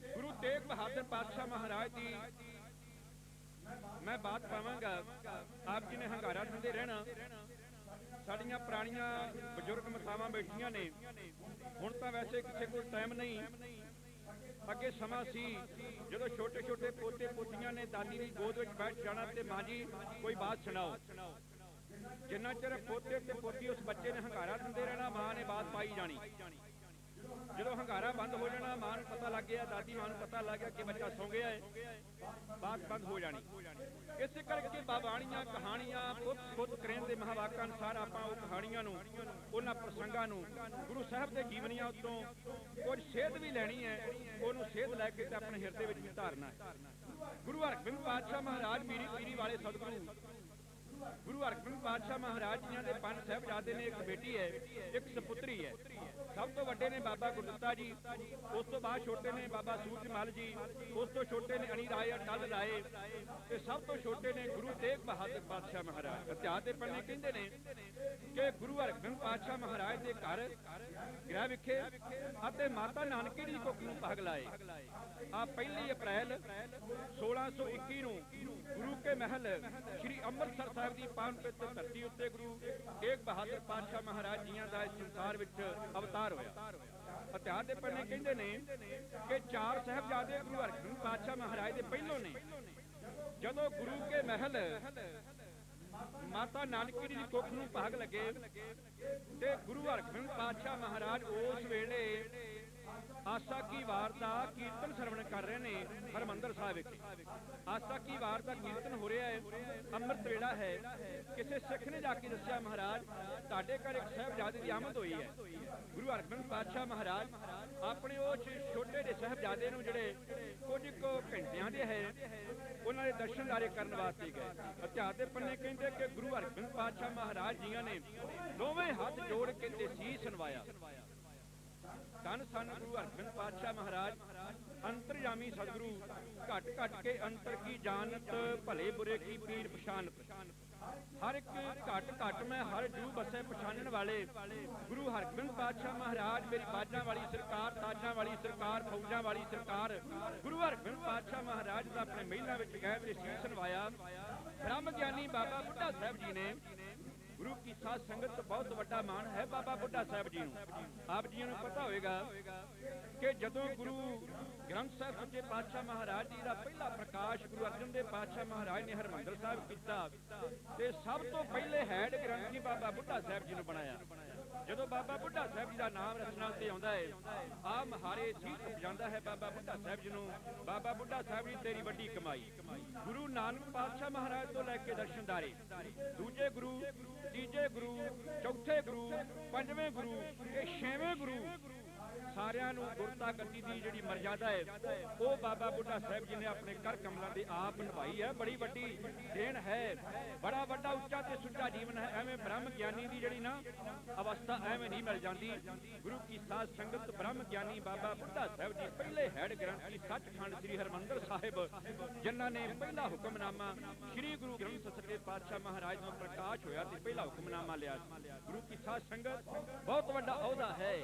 ਗੁਰੂ ਤੇਗ ਬਹਾਦਰ ਪਾਤਸ਼ਾਹ ਮਹਾਰਾਜ ਦੀ ਮੈਂ ਬਾਤ ਪਾਵਾਂਗਾ। ਆਪ ਜੀ ਨੇ ਹੰਗਾਰਾ ਦਿੰਦੇ ਰਹਿਣਾ। ਸਾਡੀਆਂ ਪੁਰਾਣੀਆਂ ਬਜ਼ੁਰਗ ਮਾਤਾਵਾਂ ਬੈਠੀਆਂ ਨੇ। ਹੁਣ ਤਾਂ ਵੈਸੇ ਕਿਸੇ ਕੋਲ ਟਾਈਮ ਨਹੀਂ। ਅੱਗੇ ਸਮਾਂ ਸੀ ਜਦੋਂ ਛੋਟੇ ਛੋਟੇ ਪੋਤੇ ਪੋਤੀਆਂ ਨੇ ਦਾਦੀ ਦੀ ਗੋਦ ਵਿੱਚ ਬੈਠ ਜਾਣਾ ਤੇ ਮਾਂ ਜੀ ਕੋਈ ਬਾਤ ਸੁਣਾਓ। ਜਿੰਨਾ ਚਿਰ ਪੋਤੇ ਤੇ ਪੋਤੀ ਉਸ ਬੱਚੇ ਨੇ ਹੰਗਾਰਾ ਦਿੰਦੇ ਰਹਿਣਾ, ਮਾਂ ਨੇ ਬਾਤ ਪਾਈ ਜਾਣੀ। ਜਦੋਂ ਹੰਗਾਰਾ ਬੰਦ ਹੋ ਜਾਣਾ, ਮਾਂ ਨੂੰ ਪਤਾ ਲੱਗ ਗਿਆ, ਦਾਦੀ ਮਾਂ ਨੂੰ ਪਤਾ ਲੱਗ ਗਿਆ ਕਿ ਬੱਚਾ ਸੌਂ ਗਿਆ ਹੈ, ਬਾਤ ਬੰਦ ਹੋ ਜਾਣੀ। ਇਸੇ ਕਰਕੇ ਬਾਬਾਣੀਆਂ ਕਹਾਣੀਆਂ ਪੁੱਤ ਕਰੇਨ ਦੇ ਮਹਾਵਾਕਾਂ ਅਨੁਸਾਰ ਆਪਾਂ ਉਹ ਕਹਾਣੀਆਂ ਨੂੰ, ਉਹਨਾਂ ਪ੍ਰਸੰਗਾਂ ਨੂੰ, ਗੁਰੂ ਸਾਹਿਬ ਦੇ ਜੀਵਨੀਆਂ ਉੱਤੋਂ ਕੁਝ ਸੇਧ ਵੀ ਲੈਣੀ ਹੈ। ਉਹਨੂੰ ਸੇਧ ਲੈ ਕੇ ਤੇ ਆਪਣੇ ਹਿਰਦੇ ਵਿੱਚ ਵੀ ਧਾਰਨਾ ਹੈ। ਗੁਰੂ ਹਰਗੋਬਿੰਦ ਪਾਤਸ਼ਾਹ ਮਹਾਰਾਜ ਮੀਰੀ ਪੀਰੀ ਵਾਲੇ ਸਤਿਗੁਰੂ ਗੁਰੂ ਹਰਗੋਬਿੰਦ ਪਾਤਸ਼ਾਹ ਮਹਾਰਾਜ ਜੀਆਂ ਦੇ ਪੰਜ ਸਾਹਿਬਜ਼ਾਦੇ ਨੇ। ਇੱਕ ਬੇਟੀ ਹੈ, ਇੱਕ ਸਪੁੱਤਰੀ ਹੈ। ਸਭ ਤੋਂ ਵੱਡੇ ਨੇ ਬਾਬਾ ਗੁਰਦਿੱਤਾ ਜੀ, ਉਸ ਤੋਂ ਬਾਅਦ ਛੋਟੇ ਨੇ ਬਾਬਾ ਸੂਰਜ ਮਲ ਜੀ, ਉਸ ਤੋਂ ਛੋਟੇ ਨੇ ਅਣੀ ਰਾਏ ਅਟਲ ਰਾਏ, ਤੇ ਸਭ ਤੋਂ ਛੋਟੇ ਨੇ ਗੁਰੂ ਤੇਗ ਬਹਾਦਰ ਪਾਤਸ਼ਾਹ ਮਹਾਰਾਜ। ਇਤਿਹਾਸ ਦੇ ਪੰਨੇ ਕਹਿੰਦੇ ਨੇ ਕਿ ਗੁਰੂ ਹਰਗੋਬਿੰਦ ਪਾਤਸ਼ਾਹ ਮਹਾਰਾਜ ਦੇ ਘਰ ਗ੍ਰਹਿ ਵਿਖੇ ਅਤੇ ਮਾਤਾ ਨਾਨਕੀ ਦੀ ਕੁੱਖ ਨੂੰ ਪੱਗ ਲਾਏ। ਆ 1 ਅਪ੍ਰੈਲ 1621 ਨੂੰ ਗੁਰੂ ਕੇ ਮਹਿਲ ਸ੍ਰੀ ਅੰਮ੍ਰਿਤਸਰ ਸਾਹਿਬ ਦੀ ਪਾਵਨ ਪਵਿੱਤਰ ਧਰਤੀ ਉੱਤੇ ਗੁਰੂ ਤੇਗ ਬਹਾਦਰ ਪਾਤਸ਼ਾਹ ਮਹਾਰਾਜ ਜੀਆਂ ਦਾ ਇਸ ਸੰਸਾਰ ਵਿੱਚ ਅਵਤਾਰ ਹੋਇਆ। ਇਤਿਹਾਸ ਦੇ ਪੰਨੇ ਕਹਿੰਦੇ ਨੇ ਕਿ 4 ਸਾਹਿਬਜ਼ਾਦੇ ਗੁਰੂ ਹਰਗੋਬਿੰਦ ਪਾਤਸ਼ਾਹ ਮਹਾਰਾਜ ਦੇ ਪਹਿਲੋਂ ਨੇ। ਜਦੋਂ ਗੁਰੂ ਕੇ ਮਹਿਲ ਮਾਤਾ ਨਾਨਕੀ ਦੀ ਕੁੱਖ ਨੂੰ ਭਾਗ ਲੱਗੇ ਤੇ ਗੁਰੂ ਹਰਗੋਬਿੰਦ ਪਾਤਸ਼ਾਹ ਮਹਾਰਾਜ ਉਸ ਵੇਲੇ ਆਸਾ ਕੀ ਵਾਰ ਦਾ ਕੀਰਤਨ ਸਰਵਣ ਕਰ ਰਹੇ ਨੇ ਹਰਿਮੰਦਰ ਸਾਹਿਬ ਵਿਖੇ। ਆਸਾ ਕੀ ਵਾਰ ਦਾ ਕੀਰਤਨ ਹੋ ਰਿਹਾ ਹੈ, ਅੰਮ੍ਰਿਤ ਵੇਲਾ ਹੈ। ਕਿਸੇ ਸਿੱਖ ਨੇ ਜਾ ਕੇ ਦੱਸਿਆ, ਮਹਾਰਾਜ ਤੁਹਾਡੇ ਘਰ ਇੱਕ ਸਾਹਿਬਜ਼ਾਦੇ ਦੀ ਆਮਦ ਹੋਈ ਹੈ। ਗੁਰੂ ਹਰਗੋਬਿੰਦ ਪਾਤਸ਼ਾਹ ਮਹਾਰਾਜ ਆਪਣੇ ਉਹ ਛੋਟੇ ਜਿਹੇ ਸਾਹਿਬਜ਼ਾਦੇ ਨੂੰ ਜਿਹੜੇ ਕੁਝ ਕੁ ਘੰਟਿਆਂ ਦੇ ਹੈ ਉਹਨਾਂ ਦੇ ਦਰਸ਼ਨ ਦਾਰੇ ਕਰਨ ਵਾਸਤੇ ਗਏ। ਇਤਿਹਾਸ ਦੇ ਪੰਨੇ ਕਹਿੰਦੇ ਕਿ ਗੁਰੂ ਹਰਗੋਬਿੰਦ ਪਾਤਸ਼ਾਹ ਮਹਾਰਾਜ ਜੀਆਂ ਨੇ ਦੋਵੇਂ ਹੱਥ ਜੋੜ ਕੇ ਤੇ ਸੀਸ ਨਵਾਇਆ। ਧੰਨ ਸਨ ਗੁਰੂ ਹਰਗੋਬਿੰਦ ਪਾਤਸ਼ਾਹ ਮਹਾਰਾਜ ਅੰਤਰਜਾਮੀ ਸਤਿਗੁਰੂ, ਘਟ ਘਟ ਕੇ ਅੰਤਰ ਕੀ ਜਾਣਤ, ਭਲੇ ਬੁਰੇ ਕੀ ਪੀਰ ਪਛਾਨਤ। ਹਰ ਇੱਕ ਘਟ ਘਟ ਮੈਂ ਹਰ ਜੂ ਬਸੇ ਪਛਾਣਨ ਵਾਲੇ ਗੁਰੂ ਹਰਗੋਬਿੰਦ ਪਾਤਸ਼ਾਹ ਮਹਾਰਾਜ ਮੇਰੀ ਬਾਜਾਂ ਵਾਲੀ ਸਰਕਾਰ, ਤਾਜਾਂ ਵਾਲੀ ਸਰਕਾਰ, ਫੌਜਾਂ ਵਾਲੀ ਸਰਕਾਰ। ਗੁਰੂ ਹਰਗੋਬਿੰਦ ਪਾਤਸ਼ਾਹ ਮਹਾਰਾਜ ਦਾ ਆਪਣੇ ਮਹਿਲਾਂ ਵਿੱਚ ਗਏ ਤੇ ਸੀਸ ਨਵਾਇਆ। ਬ੍ਰਹਮ ਗਿਆਨੀ ਬਾਬਾ ਬੁੱਢਾ ਸਾਹਿਬ ਜੀ ਨੇ, ਗੁਰੂ ਕੀ ਸਾਧ ਸੰਗਤ ਬਹੁਤ ਵੱਡਾ ਮਾਣ ਹੈ ਬਾਬਾ ਬੁੱਢਾ ਸਾਹਿਬ ਜੀ ਨੂੰ। ਆਪ ਜੀ ਨੂੰ ਪਤਾ ਹੋਵੇਗਾ ਕਿ ਜਦੋਂ ਗੁਰੂ ਗ੍ਰੰਥ ਸਾਹਿਬ ਸੱਚੇ ਪਾਤਸ਼ਾਹ ਮਹਾਰਾਜ ਜੀ ਦਾ ਪਹਿਲਾ ਪ੍ਰਕਾਸ਼ ਗੁਰੂ ਅਰਜਨ ਦੇਵ ਪਾਤਸ਼ਾਹ ਮਹਾਰਾਜ ਨੇ ਹਰਿਮੰਦਰ ਸਾਹਿਬ ਕੀਤਾ ਤੇ ਸਭ ਤੋਂ ਪਹਿਲੇ ਹੈਡ ਗ੍ਰੰਥੀ ਬਾਬਾ ਬੁੱਢਾ ਸਾਹਿਬ ਜੀ ਨੂੰ ਬਣਾਇਆ। ਜਦੋਂ ਬਾਬਾ ਬੁੱਢਾ ਸਾਹਿਬ ਜੀ ਦਾ ਨਾਮ ਰਚਨਾ ਉੱਤੇ ਆਉਂਦਾ ਹੈ, ਆ ਮਹਾਰੇ ਸੀਸ ਜਾਂਦਾ ਹੈ ਬਾਬਾ ਬੁੱਢਾ ਸਾਹਿਬ ਜੀ ਨੂੰ। ਬਾਬਾ ਬੁੱਢਾ ਸਾਹਿਬ ਜੀ ਤੇਰੀ ਵੱਡੀ ਕਮਾਈ। ਗੁਰੂ ਨਾਨਕ ਪਾਤਸ਼ਾਹ ਮਹਾਰਾਜ ਤੋਂ ਲੈ ਕੇ ਦਰਸ਼ਨਦਾਰੇ, ਦੂਜੇ ਗੁਰੂ, ਤੀਜੇ ਗੁਰੂ, ਚੌਥੇ ਗੁਰੂ, ਪੰਜਵੇਂ ਗੁਰੂ, ਇਹ 6ਵੇਂ ਗੁਰੂ, ਸਾਰਿਆਂ ਨੂੰ ਗੁਰਤਾ ਗੱਦੀ ਦੀ ਜਿਹੜੀ ਮਰਜ਼ਾਦਾ ਹੈ ਉਹ ਬਾਬਾ ਬੁੱਢਾ ਸਾਹਿਬ ਜੀ ਨੇ ਆਪਣੇ ਕਰ ਕਮਲਾਂ ਦੇ ਆਪ ਨਿਭਾਈ ਹੈ। ਬੜੀ ਵੱਡੀ ਦੇਣ ਹੈ, ਬੜਾ ਵੱਡਾ ਉੱਚਾ ਤੇ ਸੁੱਚਾ ਜੀਵਨ ਹੈ। ਐਵੇਂ ਬ੍ਰਹਮ ਗਿਆਨੀ ਦੀ ਜਿਹੜੀ ਨਾ ਅਵਸਥਾ ਐਵੇਂ ਨਹੀਂ ਮਿਲ ਜਾਂਦੀ। ਗੁਰੂ ਕੀ ਸਾਧ ਸੰਗਤ ਬ੍ਰਹਮ ਗਿਆਨੀ ਬਾਬਾ ਬੁੱਢਾ ਸਾਹਿਬ ਜੀ ਪਹਿਲੇ ਹੈਡ ਗ੍ਰੰਥੀ ਸੱਚਖੰਡ ਸ੍ਰੀ ਹਰਿਮੰਦਰ ਸਾਹਿਬ, ਜਿਨ੍ਹਾਂ ਨੇ ਪਹਿਲਾ ਹੁਕਮਨਾਮਾ ਸ੍ਰੀ ਗੁਰੂ ਗ੍ਰੰਥ ਸਾਹਿਬ ਸੱਚੇ ਪਾਤਸ਼ਾਹ ਮਹਾਰਾਜ ਨੂੰ ਪ੍ਰਕਾਸ਼ ਹੋਇਆ ਤੇ ਪਹਿਲਾ ਹੁਕਮਨਾਮਾ ਲਿਆ। ਗੁਰੂ ਕੀ ਸਾਧ ਸੰਗਤ ਬਹੁਤ ਵੱਡਾ ਅਹੁਦਾ ਹੈ,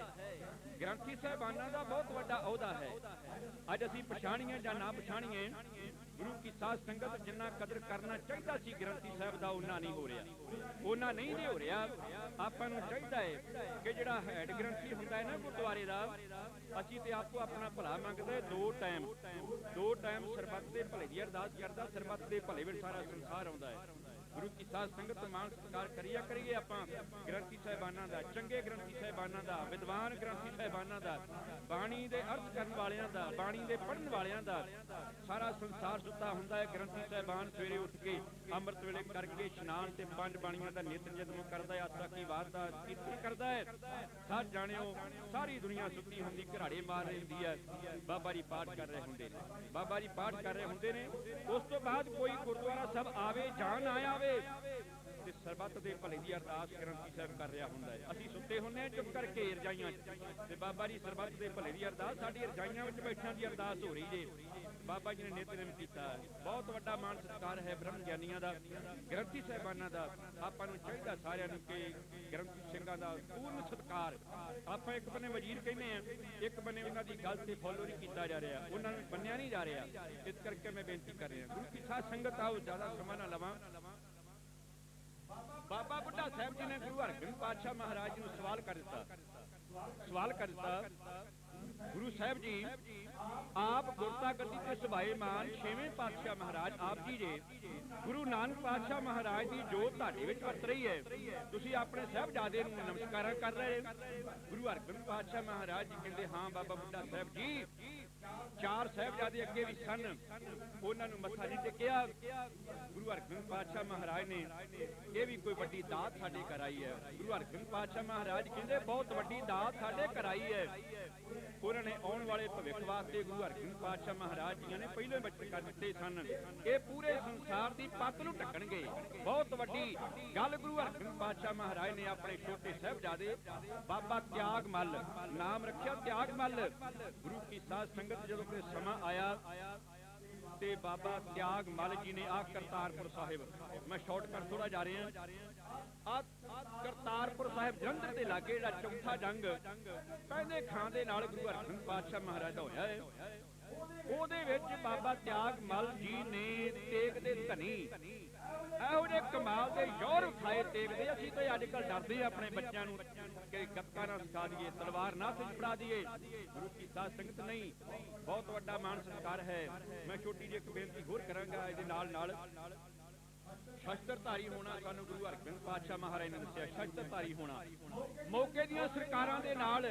ਗ੍ਰੰਥੀ ਸਾਹਿਬਾਨਾਂ ਦਾ ਬਹੁਤ ਵੱਡਾ ਅਹੁਦਾ ਹੈ। ਅੱਜ ਅਸੀਂ ਪਛਾਣੀਏ ਜਾਂ ਨਾ ਪਛਾਣੀਏ, ਗੁਰੂ ਕੀ ਸਾਧ ਸੰਗਤ ਜਿੰਨਾ ਕਦਰ ਕਰਨਾ ਚਾਹੀਦਾ ਸੀ ਗ੍ਰੰਥੀ ਸਾਹਿਬ ਦਾ ਉਹਨਾਂ ਨਹੀਂ ਹੋ ਰਿਹਾ, ਉਹਨਾਂ ਨਹੀਂ ਹੋ ਰਿਹਾ। ਆਪਾਂ ਨੂੰ ਚਾਹੀਦਾ ਹੈ ਕਿ ਜਿਹੜਾ ਹੈਡ ਗ੍ਰੰਥੀ ਹੁੰਦਾ ਹੈ ਨਾ ਗੁਰਦੁਆਰੇ ਦਾ, ਅਸੀਂ ਤੇ ਆਪੋ ਆਪਣਾ ਭਲਾ ਮੰਗਦੇ। ਦੋ ਟਾਈਮ ਸਰਬੱਤ ਦੇ ਭਲੇ ਦੀ ਅਰਦਾਸ ਕਰਦਾ, ਸਰਬੱਤ ਦੇ ਭਲੇ ਵਿੱਚ ਸਾਰਾ ਸੰਸਾਰ ਆਉਂਦਾ ਹੈ। ਗੁਰੂ ਕੀ ਸਾਧ ਸੰਗਤ ਮਾਣ ਸਤਿਕਾਰ ਕਰੀਏ ਆਪਾਂ ਗ੍ਰੰਥੀ ਸਾਹਿਬਾਨਾਂ ਦਾ, ਚੰਗੇ ਗ੍ਰੰਥੀ ਸਾਹਿਬਾਨਾਂ ਦਾ, ਵਿਦਵਾਨ ਗ੍ਰੰਥੀ ਸਾਹਿਬਾਨਾਂ ਦਾ, ਬਾਣੀ ਦੇ ਅਰਥ ਕਰਨ ਵਾਲਿਆਂ ਦਾ, ਬਾਣੀ ਦੇ ਪੜ੍ਹਨ ਵਾਲਿਆਂ ਦਾ। ਸਾਰਾ ਸੰਸਾਰ ਸੁੱਤਾ ਹੁੰਦਾ ਹੈ, ਗ੍ਰੰਥੀ ਸਾਹਿਬਾਨ ਸਵੇਰੇ ਉੱਠ ਕੇ ਅੰਮ੍ਰਿਤ ਵੇਲੇ ਕਰਕੇ ਇਸ਼ਨਾਨ ਤੇ 5 ਬਾਣੀਆਂ ਦਾ ਨਿਤ ਜਦਮ ਕਰਦਾ ਹੈ, ਆਸਾ ਕੀ ਵਾਰ ਦਾ ਕੀਰਤਨ ਕਰਦਾ ਹੈ। ਸਭ ਜਾਣਿਓ ਸਾਰੀ ਦੁਨੀਆ ਸੁੱਤੀ ਹੁੰਦੀ, ਘਰਾੜੇ ਮਾਰ ਰਹੀ ਹੁੰਦੀ ਹੈ, ਬਾਬਾ ਜੀ ਪਾਠ ਕਰ ਰਹੇ ਹੁੰਦੇ ਨੇ, ਬਾਬਾ ਜੀ ਪਾਠ ਕਰ ਰਹੇ ਹੁੰਦੇ ਨੇ। ਉਸ ਤੋਂ ਬਾਅਦ ਕੋਈ ਗੁਰਦੁਆਰਾ ਸਾਹਿਬ ਆਵੇ ਜਾਂ ਨਾ ਆਵੇ ਤੇ ਸਰਬੱਤ ਦੇ ਭਲੇ ਦੀ ਅਰਦਾਸ ਗ੍ਰੰਥੀ ਸਾਹਿਬ ਕਰ ਰਿਹਾ ਹੁੰਦਾ ਹੈ। ਅਸੀਂ ਸੁੱਤੇ ਹੁੰਦੇ ਹਾਂ ਚੁੱਪ ਕਰਕੇ ਰਜਾਈਆਂ 'ਚ, ਤੇ ਬਾਬਾ ਜੀ ਸਰਬੱਤ ਦੇ ਭਲੇ ਦੀ ਅਰਦਾਸ ਸਾਡੀ ਰਜਾਈਆਂ ਵਿੱਚ ਬੈਠਿਆਂ ਦੀ ਅਰਦਾਸ ਹੋ ਰਹੀ ਜੇ। ਬਾਬਾ ਜੀ ਨੇ ਨਿਤਨੇਮ ਕੀਤਾ। ਬਹੁਤ ਵੱਡਾ ਮਾਣ ਸਤਿਕਾਰ ਹੈ ਬ੍ਰਹਮ ਗਿਆਨੀਆਂ ਦਾ, ਗ੍ਰੰਥੀ ਸਾਹਿਬਾਨਾਂ ਦਾ। ਆਪਾਂ ਨੂੰ ਚਾਹੀਦਾ ਸਾਰਿਆਂ ਨੂੰ ਕਿ ਗ੍ਰੰਥੀ ਸਿੰਘਾਂ ਦਾ ਪੂਰਨ ਸਤਿਕਾਰ। ਆਪਾਂ ਇੱਕ ਬੰਨੇ ਵਜ਼ੀਰ ਕਹਿੰਦੇ ਆ, ਇੱਕ ਬੰਨੇ ਉਹਨਾਂ ਦੀ ਗੱਲ ਤੇ ਫੋਲੋ ਨਹੀਂ ਕੀਤਾ ਜਾ ਰਿਹਾ, ਉਹਨਾਂ ਨੂੰ ਮੰਨਿਆ ਨਹੀਂ ਜਾ ਰਿਹਾ। ਇਸ ਕਰਕੇ ਮੈਂ ਬੇਨਤੀ ਕਰ ਰਿਹਾ, ਗੁਰੂ ਕੀ ਸਾਧ ਸੰਗਤ ਆਓ, ਜ਼ਿਆਦਾ ਸਮਾਂ ਨਾ ਲਵਾਂ। ਬਾਬਾ ਬੁੱਢਾ ਸਾਹਿਬ ਜੀ ਨੇ ਗੁਰੂ ਹਰਗੋਬਿੰਦ ਪਾਤਸ਼ਾਹ ਮਹਾਰਾਜ ਜੀ ਨੂੰ ਸਵਾਲ ਕਰ ਦਿੱਤਾ, ਗੁਰੂ ਸਾਹਿਬ ਜੀ ਆਪ ਗੁਰਤਾ ਗੱਦੀ ਤੇ ਸੁਭਾਏਮਾਨ 6ਵੇਂ ਪਾਤਸ਼ਾਹ ਮਹਾਰਾਜ ਆਪ ਜੀ ਜੇ, ਗੁਰੂ ਨਾਨਕ ਪਾਤਸ਼ਾਹ ਮਹਾਰਾਜ ਦੀ ਜੋਤ ਤੁਹਾਡੇ ਵਿੱਚ ਵਰਤ ਰਹੀ ਹੈ, ਤੁਸੀਂ ਆਪਣੇ ਸਾਹਿਬਜ਼ਾਦੇ ਨੂੰ ਨਮਸਕਾਰਾਂ ਕਰ ਰਹੇ। ਗੁਰੂ ਹਰਗੋਬਿੰਦ ਪਾਤਸ਼ਾਹ ਮਹਾਰਾਜ ਜੀ ਕਹਿੰਦੇ, ਹਾਂ ਬਾਬਾ ਬੁੱਢਾ ਸਾਹਿਬ ਜੀ, ਚਾਰ ਸਾਹਿਬਜ਼ਾਦੇ ਅੱਗੇ ਵੀ ਸਨ, ਉਹਨਾਂ ਨੂੰ ਮੱਥਾ ਨਹੀਂ ਟੇਕਿਆ। ਗੁਰੂ ਹਰਗੋਬਿੰਦ ਪਾਤਸ਼ਾਹ ਮਹਾਰਾਜ ਨੇ ਇਹ ਵੀ ਕੋਈ ਵੱਡੀ ਦਾਤ ਸਾਡੇ ਘਰ ਆਈ ਹੈ। ਗੁਰੂ ਹਰਗੋਬਿੰਦ ਪਾਤਸ਼ਾਹ ਮਹਾਰਾਜ ਕਹਿੰਦੇ ਬਹੁਤ ਵੱਡੀ ਦਾਤ ਸਾਡੇ ਘਰ ਆਈ ਹੈ। ਉਹਨਾਂ ਨੇ ਆਉਣ ਵਾਲੇ ਭਵਿੱਖ ਵਾਸਤੇ ਗੁਰੂ ਹਰਗੋਬਿੰਦ ਪਾਤਸ਼ਾਹ ਮਹਾਰਾਜ ਜੀ ਨੇ ਪਹਿਲੇ ਬਚਨ ਕਰ ਦਿੱਤੇ ਸਨ, ਇਹ ਪੂਰੇ ਸੰਸਾਰ ਦੀ ਪੱਤ ਨੂੰ ਢੱਕਣਗੇ। ਬਹੁਤ ਵੱਡੀ ਗੱਲ ਗੁਰੂ ਹਰਗੋਬਿੰਦ ਪਾਤਸ਼ਾਹ ਮਹਾਰਾਜ ਨੇ ਆਪਣੇ ਛੋਟੇ ਸਾਹਿਬਜ਼ਾਦੇ ਬਾਬਾ ਤਿਆਗ ਮੱਲ, ਨਾਮ ਰੱਖਿਆ ਤਿਆਗ ਮੱਲ। ਗੁਰੂ ਕੀ ਸਾਧ ਸੰਗਤ ਜਦੋਂ ਕੋਈ ਸਮਾਂ ਆਇਆ ਤੇ ਬਾਬਾ ਤਿਆਗ ਮੱਲ ਜੀ ਨੇ ਆ ਕਰਤਾਰਪੁਰ ਸਾਹਿਬ, ਮੈਂ ਸ਼ਾਰਟਕਟ ਥੋੜਾ ਜਾ ਰਿਹਾ, ਆ ਕਰਤਾਰਪੁਰ ਸਾਹਿਬ ਜਲੰਧਰ ਦੇ ਲਾਗੇ ਜਿਹੜਾ ਚੌਥਾ ਜੰਗ ਪਹਿਲੇ ਖਾਂ ਦੇ ਨਾਲ ਗੁਰੂ ਹਰਗੋਬਿੰਦ ਪਾਤਸ਼ਾਹ ਮਹਾਰਾਜ ਦਾ ਹੋਇਆ ਹੈ, ਉਹਦੇ ਵਿੱਚ ਬਾਬਾ ਤਿਆਗ ਮੱਲ ਜੀ ਨੇ ਤੇਗ ਦੇ ਧਨੀ ਇਹੋ ਜਿਹੇ ਕਮਾਲ ਦੇ ਜ਼ੋਰ ਉਠਾਏ ਤੇਗ ਦੇ। ਅਸੀਂ ਤਾਂ ਅੱਜ ਕੱਲ੍ਹ ਡਰਦੇ ਆਪਣੇ ਬੱਚਿਆਂ ਨੂੰ ਕਿ ਗੱਤਕਾ ਨਾ ਸਿਖਾ ਦਈਏ, ਤਲਵਾਰ ਨਾ ਫੜਾ ਦਈਏ। ਗੁਰੂ ਕੀ ਸਾਧ ਸੰਗਤ ਨਹੀਂ, ਬਹੁਤ ਵੱਡਾ ਮਾਣ ਸਤਿਕਾਰ ਹੈ। ਮੈਂ ਛੋਟੀ ਜਿਹੀ ਇੱਕ ਬੇਨਤੀ ਹੋਰ ਕਰਾਂਗਾ ਇਹਦੇ ਨਾਲ ਸ਼ਸਤਰਧਾਰੀ ਹੋਣਾ ਸਾਨੂੰ ਗੁਰੂ ਹਰਗੋਬਿੰਦ ਪਾਤਸ਼ਾਹ ਮਹਾਰਾਜ ਨੇ ਦੱਸਿਆ। ਸ਼ਸਤਰਧਾਰੀ ਹੋਣਾ, ਮੌਕੇ ਦੀਆਂ ਸਰਕਾਰਾਂ ਦੇ ਨਾਲ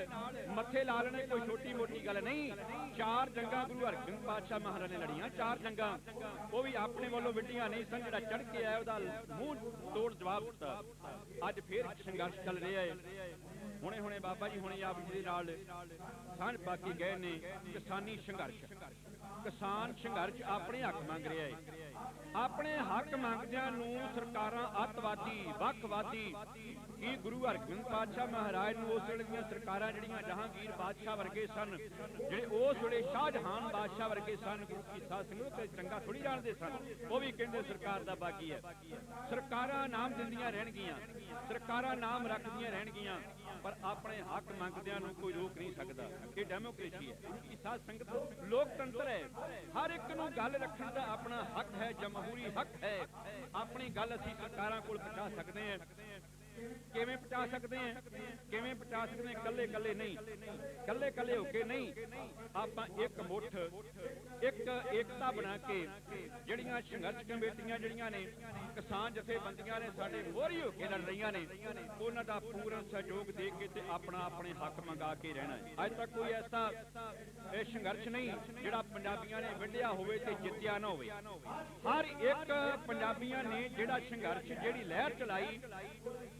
ਮੱਥੇ ਲਾ ਲੈਣੇ ਕੋਈ ਛੋਟੀ ਮੋਟੀ ਗੱਲ ਨਹੀਂ। 4 ਜੰਗਾਂ ਗੁਰੂ ਹਰਗੋਬਿੰਦ ਪਾਤਸ਼ਾਹ ਮਹਾਰਾਜ ਨੇ ਲੜੀਆਂ, 4 ਜੰਗਾਂ, ਉਹ ਵੀ ਆਪਣੇ ਵੱਲੋਂ ਵਿੱਢੀਆਂ ਨਹੀਂ ਸਨ। ਜਿਹੜਾ ਚੜ ਕੇ ਆਇਆ ਉਹਦਾ ਮੂੰਹ ਤੋੜ ਜਵਾਬ ਦਿੱਤਾ। ਅੱਜ ਫੇਰ ਸੰਘਰਸ਼ ਚੱਲ ਰਿਹਾ ਹੈ। ਹੁਣੇ ਬਾਬਾ ਜੀ ਹੁਣੇ ਆਪ ਜੀ ਦੇ ਨਾਲ ਸਾਂਝ ਪਾ ਕੇ ਗਏ ਨੇ ਕਿਸਾਨੀ ਸੰਘਰਸ਼। ਕਿਸਾਨ ਸੰਘਰਸ਼ ਆਪਣੇ ਹੱਕ ਮੰਗ ਰਿਹਾ ਹੈ। ਆਪਣੇ ਹੱਕ ਮੰਗਦਿਆਂ ਨੂੰ ਸਰਕਾਰਾਂ ਅੱਤਵਾਦੀ, ਵੱਖਵਾਦੀ, ਕੀ ਗੁਰੂ ਹਰਗੋਬਿੰਦ ਪਾਤਸ਼ਾਹ ਮਹਾਰਾਜ ਨੂੰ ਉਸ ਵੇਲੇ ਦੀਆਂ ਸਰਕਾਰਾਂ ਜਿਹੜੀਆਂ ਜਹਾਂਗੀਰ ਬਾਦਸ਼ਾਹ ਵਰਗੇ ਸਨ, ਜਿਹੜੇ ਉਸ ਵੇਲੇ ਸ਼ਾਹਜਹਾਨ ਬਾਦਸ਼ਾਹ ਵਰਗੇ ਸਨ, ਗੁਰੂ ਕੀ ਸਾਧ ਸੰਗਤ ਤੇ ਚੰਗਾ ਥੋੜੀ ਜਾਣਦੇ ਸਨ। ਉਹ ਵੀ ਕਹਿੰਦੇ ਸਰਕਾਰ ਦਾ ਬਾਗੀ ਹੈ। ਸਰਕਾਰਾਂ ਨਾਮ ਦਿੰਦੀਆਂ ਰਹਿਣਗੀਆਂ, ਸਰਕਾਰਾਂ ਨਾਮ ਰੱਖਦੀਆਂ ਰਹਿਣਗੀਆਂ, ਪਰ ਆਪਣੇ ਹੱਕ ਮੰਗਦਿਆਂ ਨੂੰ ਕੋਈ ਰੋਕ ਨਹੀਂ ਸਕਦਾ। ਇਹ ਡੈਮੋਕ੍ਰੇਸੀ ਹੈ। ਗੁਰੂ ਕੀ ਸਾਧ ਸੰਗਤ ਲੋਕਤੰਤਰ ਹੈ। ਹਰ ਇੱਕ ਨੂੰ ਗੱਲ ਰੱਖਣ ਦਾ ਆਪਣਾ ਹੱਕ ਹੈ, ਜਮਹੂਰੀ ਹੱਕ ਹੈ। ਆਪਣੀ ਗੱਲ ਅਸੀਂ ਸਰਕਾਰਾਂ ਕੋਲ ਪਹੁੰਚਾ ਸਕਦੇ ਹਾਂ। ਕਿਵੇਂ ਪਹੁੰਚਾ ਸਕਦੇ ਹਾਂ? ਕਿਵੇਂ ਪਹੁੰਚਾ ਸਕਦੇ ਹਾਂ? ਇਕੱਲੇ ਇਕੱਲੇ ਨਹੀਂ, ਇਕੱਲੇ ਇਕੱਲੇ ਹੋ ਕੇ ਨਹੀਂ। ਆਪਾਂ ਇੱਕ ਮੁੱਠ, ਇੱਕ ਏਕਤਾ ਬਣਾ ਕੇ, ਜਿਹੜੀਆਂ ਸੰਘਰਸ਼ ਕਮੇਟੀਆਂ ਜਿਹੜੀਆਂ ਨੇ, ਕਿਸਾਨ ਜਥੇਬੰਦੀਆਂ ਨੇ ਸਾਡੇ ਮੋਹਰੀ ਹੋ ਕੇ ਲੜ ਰਹੀਆਂ ਨੇ, ਉਹਨਾਂ ਦਾ ਪੂਰਨ ਸਹਿਯੋਗ ਦੇ ਕੇ ਤੇ ਆਪਣਾ ਆਪਣੇ ਹੱਕ ਮੰਗਾ ਕੇ ਰਹਿਣਾ ਹੈ। ਅੱਜ ਤੱਕ ਕੋਈ ਐਸਾ ਇਹ ਸੰਘਰਸ਼ ਨਹੀਂ ਜਿਹੜਾ ਪੰਜਾਬੀਆਂ ਨੇ ਵਿੱਢਿਆ ਹੋਵੇ ਤੇ ਜਿੱਤਿਆ ਨਾ ਹੋਵੇ। ਹਰ ਇੱਕ ਪੰਜਾਬੀਆਂ ਨੇ ਜਿਹੜਾ ਸੰਘਰਸ਼, ਜਿਹੜੀ ਲਹਿਰ ਚਲਾਈ,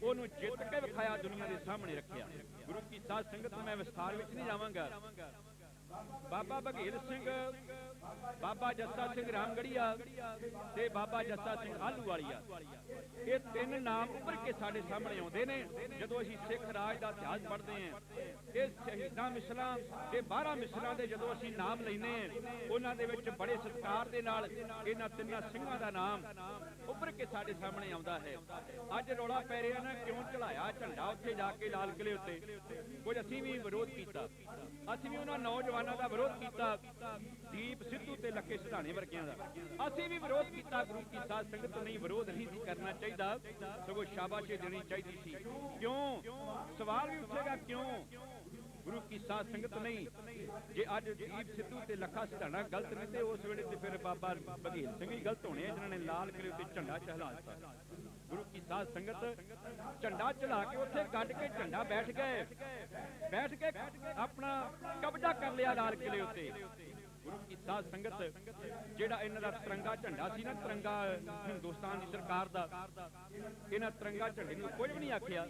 ਉਹਨੂੰ ਜਿੱਤ ਕੇ ਵਿਖਾਇਆ, ਦੁਨੀਆ ਦੇ ਸਾਹਮਣੇ ਰੱਖਿਆ। ਗੁਰੂ ਕੀ ਸਾਧ ਸੰਗਤ ਮੈਂ ਵਿਸਥਾਰ ਵਿੱਚ ਨਹੀਂ ਜਾਵਾਂਗਾ। ਬਾਬਾ ਬਘੇਲ ਸਿੰਘ, ਬਾਬਾ ਜੱਸਾ ਸਿੰਘ ਰਾਮਗੜੀਆ ਤੇ ਬਾਬਾ ਜੱਸਾ ਸਿੰਘ ਆਹਲੂਵਾਲੀਆ, ਇਹ 3 ਨਾਮ ਉੱਭਰ ਕੇ ਸਾਡੇ ਸਾਹਮਣੇ ਆਉਂਦੇ ਨੇ ਜਦੋਂ ਅਸੀਂ ਸਿੱਖ ਰਾਜ ਦਾ ਇਤਿਹਾਸ ਪੜ੍ਹਦੇ ਹਾਂ। ਇਹ ਸ਼ਹੀਦਾਂ ਮਿਸਲਾਂ ਤੇ 12 ਮਿਸਲਾਂ ਦੇ ਜਦੋਂ ਅਸੀਂ ਨਾਮ ਲੈਂਦੇ ਹਾਂ, ਉਹਨਾਂ ਦੇ ਵਿੱਚ ਬੜੇ ਸਤਿਕਾਰ ਦੇ ਨਾਲ ਇਹਨਾਂ 3 ਸਿੰਘਾਂ ਦਾ ਨਾਮ ਉੱਭਰ ਕੇ ਸਾਡੇ ਸਾਹਮਣੇ ਆਉਂਦਾ ਹੈ। ਅੱਜ ਰੌਲਾ ਪੈ ਰਿਹਾ ਨਾ, ਕਿਉਂ ਚੜਾਇਆ ਝੰਡਾ ਉੱਥੇ ਜਾ ਕੇ ਲਾਲ ਕਿਲੇ ਉੱਤੇ? ਕੁਝ ਅਸੀਂ ਵੀ ਵਿਰੋਧ ਕੀਤਾ, ਅਸੀਂ ਵੀ ਉਹਨਾਂ ਨੌਜਵਾਨਾਂ ਦਾ ਵਿਰੋਧ ਕੀਤਾ, ਦੀਪ ਸਿੱਧੂ ਤੇ ਲੱਕੇ ਸਿਧਾਣੇ ਵਰਗਿਆਂ ਦਾ ਅਸੀਂ ਵੀ ਵਿਰੋਧ ਕੀਤਾ। ਗੁਰੂ ਕੀ ਸਾਧ ਸੰਗਤ ਨਹੀਂ, ਵਿਰੋਧ ਨਹੀਂ ਸੀ ਕਰਨਾ ਚਾਹੀਦਾ, ਸਗੋਂ ਸ਼ਾਬਾਸ਼ੀ ਦੇਣੀ ਚਾਹੀਦੀ ਸੀ। ਕਿਉਂ? ਸਵਾਲ ਵੀ ਉੱਠੇਗਾ ਕਿਉਂ? ਗੁਰੂ ਕੀ ਸਾਧ ਸੰਗਤ ਨਹੀਂ, ਜੇ ਅੱਜ ਦੀਪ ਸਿੱਧੂ ਤੇ ਲੱਖਾ ਸਿਧਾਣਾ ਗਲਤ ਨੇ ਤੇ ਉਸ ਵੇਲੇ ਤੇ ਫਿਰ ਬਾਬਾ ਬਘੇਲ ਸਿੰਘ ਹੀ ਗਲਤ ਹੋਣੇ ਆ, ਜਿਨ੍ਹਾਂ ਨੇ ਲਾਲ ਕਿਲੇ ਉੱਤੇ ਝੰਡਾ ਚੜ੍ਹਾ ਦਿੱਤਾ। ਗੁਰੂ ਕੀ ਸਾਧ ਸੰਗਤ ਝੰਡਾ ਚੜਾ ਕੇ ਉੱਥੇ ਗੱਡ ਕੇ ਝੰਡਾ ਬੈਠ ਕੇ ਆਪਣਾ ਕਬਜ਼ਾ ਕਰ ਲਿਆ ਲਾਲ ਕਿਲੇ ਉੱਤੇ। ਗੁਰੂ ਕੀ ਸਾਧ ਸੰਗਤ ਜਿਹੜਾ ਇਹਨਾਂ ਦਾ ਤਿਰੰਗਾ ਝੰਡਾ ਸੀ ਨਾ, ਤਿਰੰਗਾ ਹਿੰਦੁਸਤਾਨ ਦੀ ਸਰਕਾਰ ਦਾ, ਇਹਨਾਂ ਤਿਰੰਗਾ ਝੰਡੇ ਨੂੰ ਕੁਝ ਵੀ ਨਹੀਂ ਆਖਿਆ।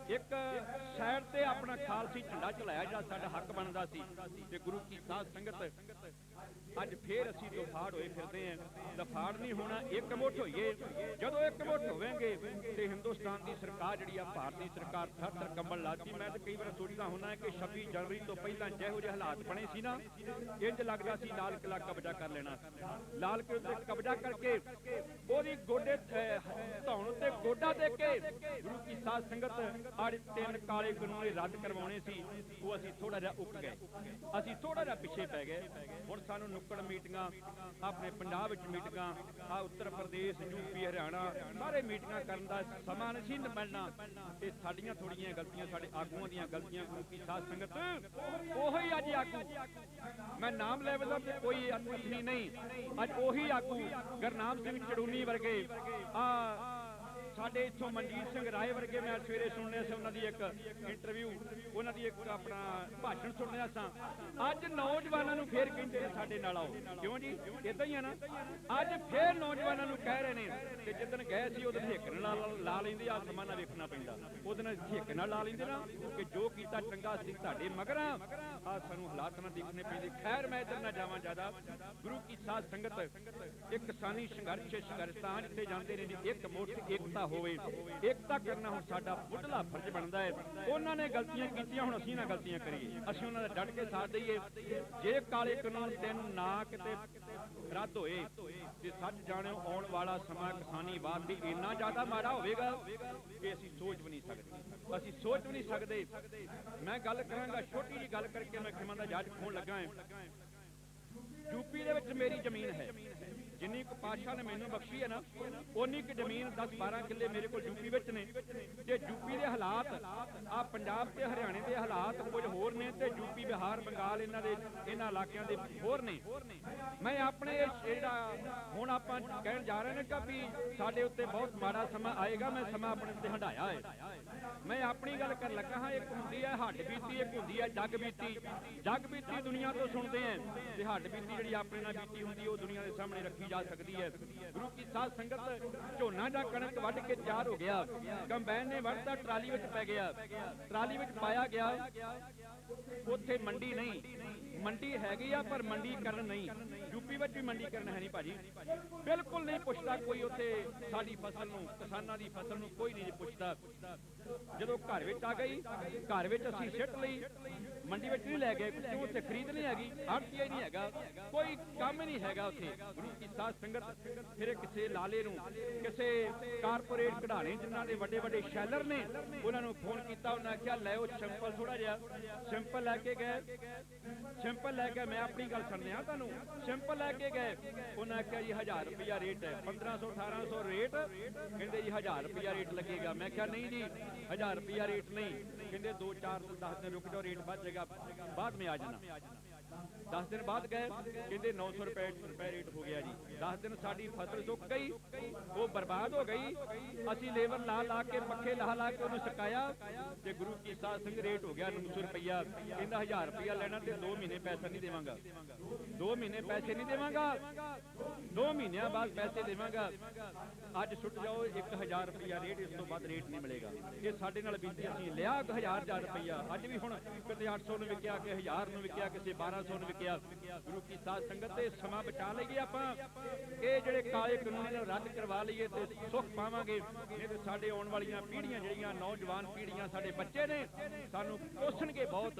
ਇੱਕ ਸਾਈਡ ਤੇ ਆਪਣਾ ਖਾਲਸੀ ਝੰਡਾ ਚਲਾਇਆ ਜਿਹੜਾ ਸਾਡਾ ਹੱਕ ਬਣਦਾ ਸੀ। ਤੇ ਗੁਰੂ ਕੀ ਸਾਧ ਸੰਗਤ ਅੱਜ ਫੇਰ ਅਸੀਂ ਦਫਾੜ ਹੋਏ ਫਿਰਦੇ ਹਾਂ। ਦਫਾੜ ਨਹੀਂ ਹੋਣਾ, ਇੱਕ ਮੁੱਠ ਹੋਈਏ। ਜਦੋਂ ਇੱਕ ਮੁੱਠ ਹੋਵੇਂਗੇ ਤੇ ਹਿੰਦੁਸਤਾਨ ਦੀ ਸਰਕਾਰ ਜਿਹੜੀ ਆ, ਭਾਰਤੀ ਸਰਕਾਰ ਥਰ ਕੰਬਣ ਲੱਗਦੀ। ਮੈਂ ਤਾਂ ਕਈ ਵਾਰ ਸੋਚਦਾ ਹੁੰਦਾ ਕਿ 26 ਜਨਵਰੀ ਤੋਂ ਪਹਿਲਾਂ ਜਿਹੋ ਜਿਹੇ ਹਾਲਾਤ ਬਣੇ ਸੀ ਨਾ, ਇੰਜ ਲੱਗਦਾ ਸੀ ਲਾਲ ਕਿਲਾ ਕਬਜ਼ਾ ਕਰ ਲੈਣਾ। ਲਾਲ ਕਿਲੇ ਤੇ ਕਬਜ਼ਾ ਕਰਕੇ ਉਹਦੀ ਗੋਡੇ ਧੌਣ ਉੱਤੇ ਗੋਡਾ ਦੇ ਕੇ ਗੁਰੂ ਕੀ ਸਾਧ ਸੰਗਤ ਅੱਜ 3 ਕਾਲੇ ਕਾਨੂੰਨ ਰੱਦ ਕਰਵਾਉਣੇ ਸੀ, ਉਹ ਅਸੀਂ ਥੋੜਾ ਜਿਹਾ ਉੱਕ ਗਏ, ਅਸੀਂ ਥੋੜਾ ਜਿਹਾ ਪਿੱਛੇ ਪੈ ਗਏ। ਹੁਣ ਸਾਨੂੰ ਨੁੱਕੜ ਮੀਟਿੰਗਾਂ, ਆਪਣੇ ਪੰਜਾਬ ਵਿੱਚ ਮੀਟਿੰਗਾਂ, ਆ ਉੱਤਰ ਪ੍ਰਦੇਸ਼, ਯੂਪੀ, ਹਰਿਆਣਾ, ਸਾਰੇ ਮੀਟਿੰਗਾਂ ਕਰਨ ਦਾ ਸਮਾਂ ਨਹੀਂ ਮਿਲਣਾ। ਇਹ ਸਾਡੀਆਂ ਥੋੜੀਆਂ ਗਲਤੀਆਂ, ਸਾਡੇ ਆਗੂਆਂ ਦੀਆਂ ਗਲਤੀਆਂ। ਗੁਰੂ ਕੀ ਸਾਧ ਸੰਗਤ ਉਹੀ ਅੱਜ ਆਗੂ, ਮੈਂ ਨਾਮ ਲੈ ਬਦਾ ਤੇ ਕੋਈ ਅਤਨੀ ਨਹੀਂ, ਅੱਜ ਉਹੀ ਆਗੂ ਗੁਰਨਾਮ ਸਿੰਘ ਚੜੂਨੀ ਵਰਗੇ, ਸਾਡੇ ਇੱਥੋਂ ਮਨਜੀਤ ਸਿੰਘ ਰਾਏ ਵਰਗੇ ਮੈਂ ਸਵੇਰੇ ਸੁਣਿਆ ਸੀ ਉਹਨਾਂ ਦੀ ਇੱਕ ਇੰਟਰਵਿਊ, ਉਹਨਾਂ ਦੀ ਇੱਕ ਆਪਣਾ ਭਾਸ਼ਣ ਸੁਣਿਆ ਸਾਂ। ਅੱਜ ਨੌਜਵਾਨਾਂ ਨੂੰ ਫੇਰ ਕਹਿੰਦੇ ਨੇ ਸਾਡੇ ਨਾਲ ਆਓ, ਕਿਉਂ ਜੀ? ਇਦਾਂ ਹੀ ਆ ਨਾ, ਅੱਜ ਫੇਰ ਨੌਜਵਾਨਾਂ ਨੂੰ ਕਹਿ ਰਹੇ ਨੇ ਕਿ ਜਿੱਦਣ ਗਏ ਸੀ ਉਦੋਂ ਹਿੱਕ ਨਾਲ ਲਾ ਲੈਂਦੇ, ਆ ਜ਼ਮਾਨਾ ਵੇਖਣਾ ਪੈਂਦਾ, ਉਹਦੇ ਨਾਲ ਹਿੱਕ ਨਾਲ ਲਾ ਲੈਂਦੇ ਨਾ ਕਿ ਜੋ ਕੀਤਾ ਚੰਗਾ ਸੀ ਤੁਹਾਡੇ ਮਗਰਾਂ, ਆ ਸਾਨੂੰ ਹਾਲਾਤ ਨਾਲ ਦੇਖਣੇ ਪੈਂਦੇ। ਖੈਰ ਮੈਂ ਇੱਧਰ ਨਾ ਜਾਵਾਂ ਜ਼ਿਆਦਾ। ਗੁਰੂ ਕੀ ਸਾਧ ਸੰਗਤ, ਇੱਕ ਕਿਸਾਨੀ ਸੰਘਰਸ਼ ਸੰਘਰਸ਼ਾਂ ਜਿੱਥੇ ਜਾਂਦੇ ਨੇ ਜੀ, ਇੱਕ ਮੁੱਠ ਏਕਤਾ ਹੋਵੇ, ਏਕਤਾ ਕਰਨਾ ਹੁਣ ਸਾਡਾ ਮੁੱਢਲਾ ਫਰਜ਼ ਬਣਦਾ ਹੈ। ਉਹਨਾਂ ਨੇ ਗਲਤੀਆਂ ਕੀਤੀਆਂ, ਹੁਣ ਅਸੀਂ ਨਾ ਗਲਤੀਆਂ ਕਰੀਏ, ਅਸੀਂ ਉਹਨਾਂ ਦਾ ਡਟ ਕੇ ਸਾਥ ਦਈਏ। ਜੇ ਕਾਲੇ ਕਾਨੂੰਨ 3 ਨਾ ਕਿਤੇ ਰੱਦ ਹੋਏ ਤੇ ਸੱਚ ਜਾਣਿਓ ਆਉਣ ਵਾਲਾ ਸਮਾਂ ਕਿਸਾਨੀਵਾਦ ਵੀ ਇੰਨਾ ਜ਼ਿਆਦਾ ਮਾੜਾ ਹੋਵੇਗਾ ਕਿ ਅਸੀਂ ਸੋਚ ਵੀ ਨਹੀਂ ਸਕਦੇ, ਅਸੀਂ ਸੋਚ ਵੀ ਨਹੀਂ ਸਕਦੇ। ਮੈਂ ਗੱਲ ਕਰਾਂਗਾ, ਛੋਟੀ ਜਿਹੀ ਗੱਲ ਕਰਕੇ ਮੈਂ ਖਿਮਾ ਦਾ ਜੱਜ ਖੋਣ ਲੱਗਾ ਹਾਂ। ਯੂਪੀ ਦੇ ਵਿੱਚ ਮੇਰੀ ਜ਼ਮੀਨ ਹੈ, ਜਿੰਨੀ ਕੁ ਪਾਤਸ਼ਾਹ ਨੇ ਮੈਨੂੰ ਬਖਸ਼ੀ ਹੈ ਨਾ, ਉਨੀ ਕੁ ਜ਼ਮੀਨ 10-12 ਕਿੱਲੇ ਮੇਰੇ ਕੋਲ ਯੂਪੀ ਵਿੱਚ ਨੇ। ਤੇ ਯੂਪੀ ਦੇ ਹਾਲਾਤ, ਆ ਪੰਜਾਬ ਤੇ ਹਰਿਆਣੇ ਦੇ ਹਾਲਾਤ ਕੁਝ ਹੋਰ ਨੇ, ਤੇ ਯੂਪੀ, ਬਿਹਾਰ, ਬੰਗਾਲ ਇਹਨਾਂ ਇਲਾਕਿਆਂ ਦੇ ਹੋਰ ਨੇ। ਮੈਂ ਆਪਣੇ ਜਿਹੜਾ ਹੁਣ ਆਪਾਂ ਕਹਿਣ ਜਾ ਰਹੇ ਨੇ ਕਿ ਵੀ ਸਾਡੇ ਉੱਤੇ ਬਹੁਤ ਮਾੜਾ ਸਮਾਂ ਆਏਗਾ, ਮੈਂ ਸਮਾਂ ਆਪਣੇ ਉੱਤੇ ਹੰਢਾਇਆ ਹੈ। ਮੈਂ ਆਪਣੀ ਗੱਲ ਕਰਨ ਲੱਗਾ ਹਾਂ। ਇੱਕ ਹੁੰਦੀ ਹੈ ਹੱਡ ਬੀਤੀ, ਇੱਕ ਹੁੰਦੀ ਹੈ ਜਗ ਬੀਤੀ। ਜਗ ਬੀਤੀ ਦੁਨੀਆ ਤੋਂ ਸੁਣਦੇ ਆ, ਤੇ ਹੱਡ ਬੀਤੀ ਜਿਹੜੀ ਆਪਣੇ ਨਾਲ ਬੀਤੀ ਹੁੰਦੀ ਉਹ ਦੁਨੀਆ ਦੇ ਸਾਹਮਣੇ ਰੱਖੀ ਜਾ ਸਕਦੀ ਹੈ। ਗੁਰੂ ਕੀ ਸਾਧ ਸੰਗਤ, ਝੋਨਾ ਜਾਂ ਕਣਕ ਵੱਢ ਕੇ ਤਿਆਰ ਹੋ ਗਿਆ, ਕੰਬਾਈਨ ਨੇ ਵੱਢਤਾ, ਟਰਾਲੀ ਵਿੱਚ ਪੈ ਗਿਆ, ਟਰਾਲੀ ਵਿੱਚ ਪਾਇਆ ਗਿਆ, ਉੱਥੇ ਮੰਡੀ ਨਹੀਂ, ਮੰਡੀ ਹੈਗੀ ਆ ਪਰ ਮੰਡੀਕਰਨ ਨਹੀਂ। ਯੂਪੀ ਵਿੱਚ ਵੀ ਮੰਡੀਕਰਨ ਹੈ ਨਹੀਂ ਭਾਜੀ, ਬਿਲਕੁਲ ਨਹੀਂ ਪੁੱਛਦਾ ਕੋਈ ਉੱਥੇ ਸਾਡੀ ਫਸਲ ਨੂੰ, ਕਿਸਾਨਾਂ ਦੀ ਫਸਲ ਨੂੰ ਕੋਈ ਨਹੀਂ ਪੁੱਛਦਾ। ਜਦੋਂ ਘਰ ਵਿੱਚ ਆ ਗਈ, ਘਰ ਵਿੱਚ ਅਸੀਂ ਸਿੱਟ ਲਈ, ਮੰਡੀ ਵਿੱਚ ਨਹੀਂ ਲੈ ਗਏ, ਕਿਉਂ? ਉੱਥੇ ਖਰੀਦ ਨਹੀਂ ਹੈਗੀ, ਆੜਤੀਆ ਨਹੀਂ ਹੈਗਾ, ਕੋਈ ਕੰਮ ਨਹੀਂ ਹੈਗਾ ਉੱਥੇ। ਗੁਰੂ ਕੀ ਸਾਧ ਸੰਗਤ, ਫਿਰ ਕਿਸੇ ਲਾਲੇ ਨੂੰ, ਕਿਸੇ ਕਾਰਪੋਰੇਟ ਕਢਾਣੇ ਜਿਨ੍ਹਾਂ ਦੇ ਵੱਡੇ ਵੱਡੇ ਸ਼ੈਲਰ ਨੇ, ਉਹਨਾਂ ਨੂੰ ਫੋਨ ਕੀਤਾ, ਉਹਨਾਂ ਆਖਿਆ ਲੈ ਉਹ ਸਿੰਪਲ ਥੋੜਾ ਜਿਹਾ, ਸਿੰਪਲ ਲੈ ਕੇ ਗਏ, ਸਿੰਪਲ ਲੈ ਕੇ, ਮੈਂ ਆਪਣੀ ਗੱਲ ਸੁਣਦੇ ਆ ਤੁਹਾਨੂੰ, ਸਿੰਪਲ ਲੈ ਕੇ ਗਏ, ਉਹਨਾਂ ਆਖਿਆ ਜੀ 1000 ਰੁਪਇਆ ਰੇਟ ਹੈ, 1500-1800 ਰੇਟ, ਕਹਿੰਦੇ ਜੀ 1000 ਰੁਪਇਆ ਰੇਟ ਲੱਗੇਗਾ। ਮੈਂ ਕਿਹਾ ਨਹੀਂ ਜੀ 1000 ਰੁਪਇਆ ਰੇਟ ਨਹੀਂ, ਕਹਿੰਦੇ 2-4-10 दिन रुक जाओ, रेट बढ़ जाएगा, बाद में आ जाना। 10 दिन बाद गए, कहते 900 रुपए रेट हो गया जी। 10 दिन साड़ी फसल सुक गई, वो बर्बाद हो गई, असी लेबर ला ला के, पक्खे ला ला के उन्हें सुकाया, ते गुरु की साध संग रेट हो गया 900 रुपया। कहता 1000 रुपया लेना ते 2 महीने पैसा नहीं देवांगा, 2 महीने पैसे नहीं देवांगा, 2 महीनों बाद पैसे देवांगा। अज सुट जाओ 1000 रुपया रेट, इस तो बाद रेट नहीं मिलेगा। ये साडे नाल बीती, असीं लिया 1000 रुपया, अज भी हुण किते 800 ਨੂੰ ਵਿਕਿਆ, ਕਿ 1000 ਨੂੰ ਵਿਕਿਆ, ਕਿਸੇ 1200 ਨੂੰ ਵਿਕਿਆ। ਗੁਰੂ ਕੀ ਸਾਧ ਸੰਗਤ ਤੇ ਸਮਾਂ ਬਚਾ ਲਈਏ ਆਪਾਂ, ਇਹ ਜਿਹੜੇ ਕਾਲੇ ਕਾਨੂੰਨ ਨੂੰ ਰੱਦ ਕਰਵਾ ਲਈਏ ਤੇ ਸੁੱਖ ਪਾਵਾਂਗੇ। ਨਹੀਂ ਤੇ ਸਾਡੇ ਆਉਣ ਵਾਲੀਆਂ ਪੀੜ੍ਹੀਆਂ, ਜਿਹੜੀਆਂ ਨੌਜਵਾਨ ਪੀੜ੍ਹੀਆਂ, ਸਾਡੇ ਬੱਚੇ ਨੇ, ਸਾਨੂੰ ਕੋਸਣਗੇ ਬਹੁਤ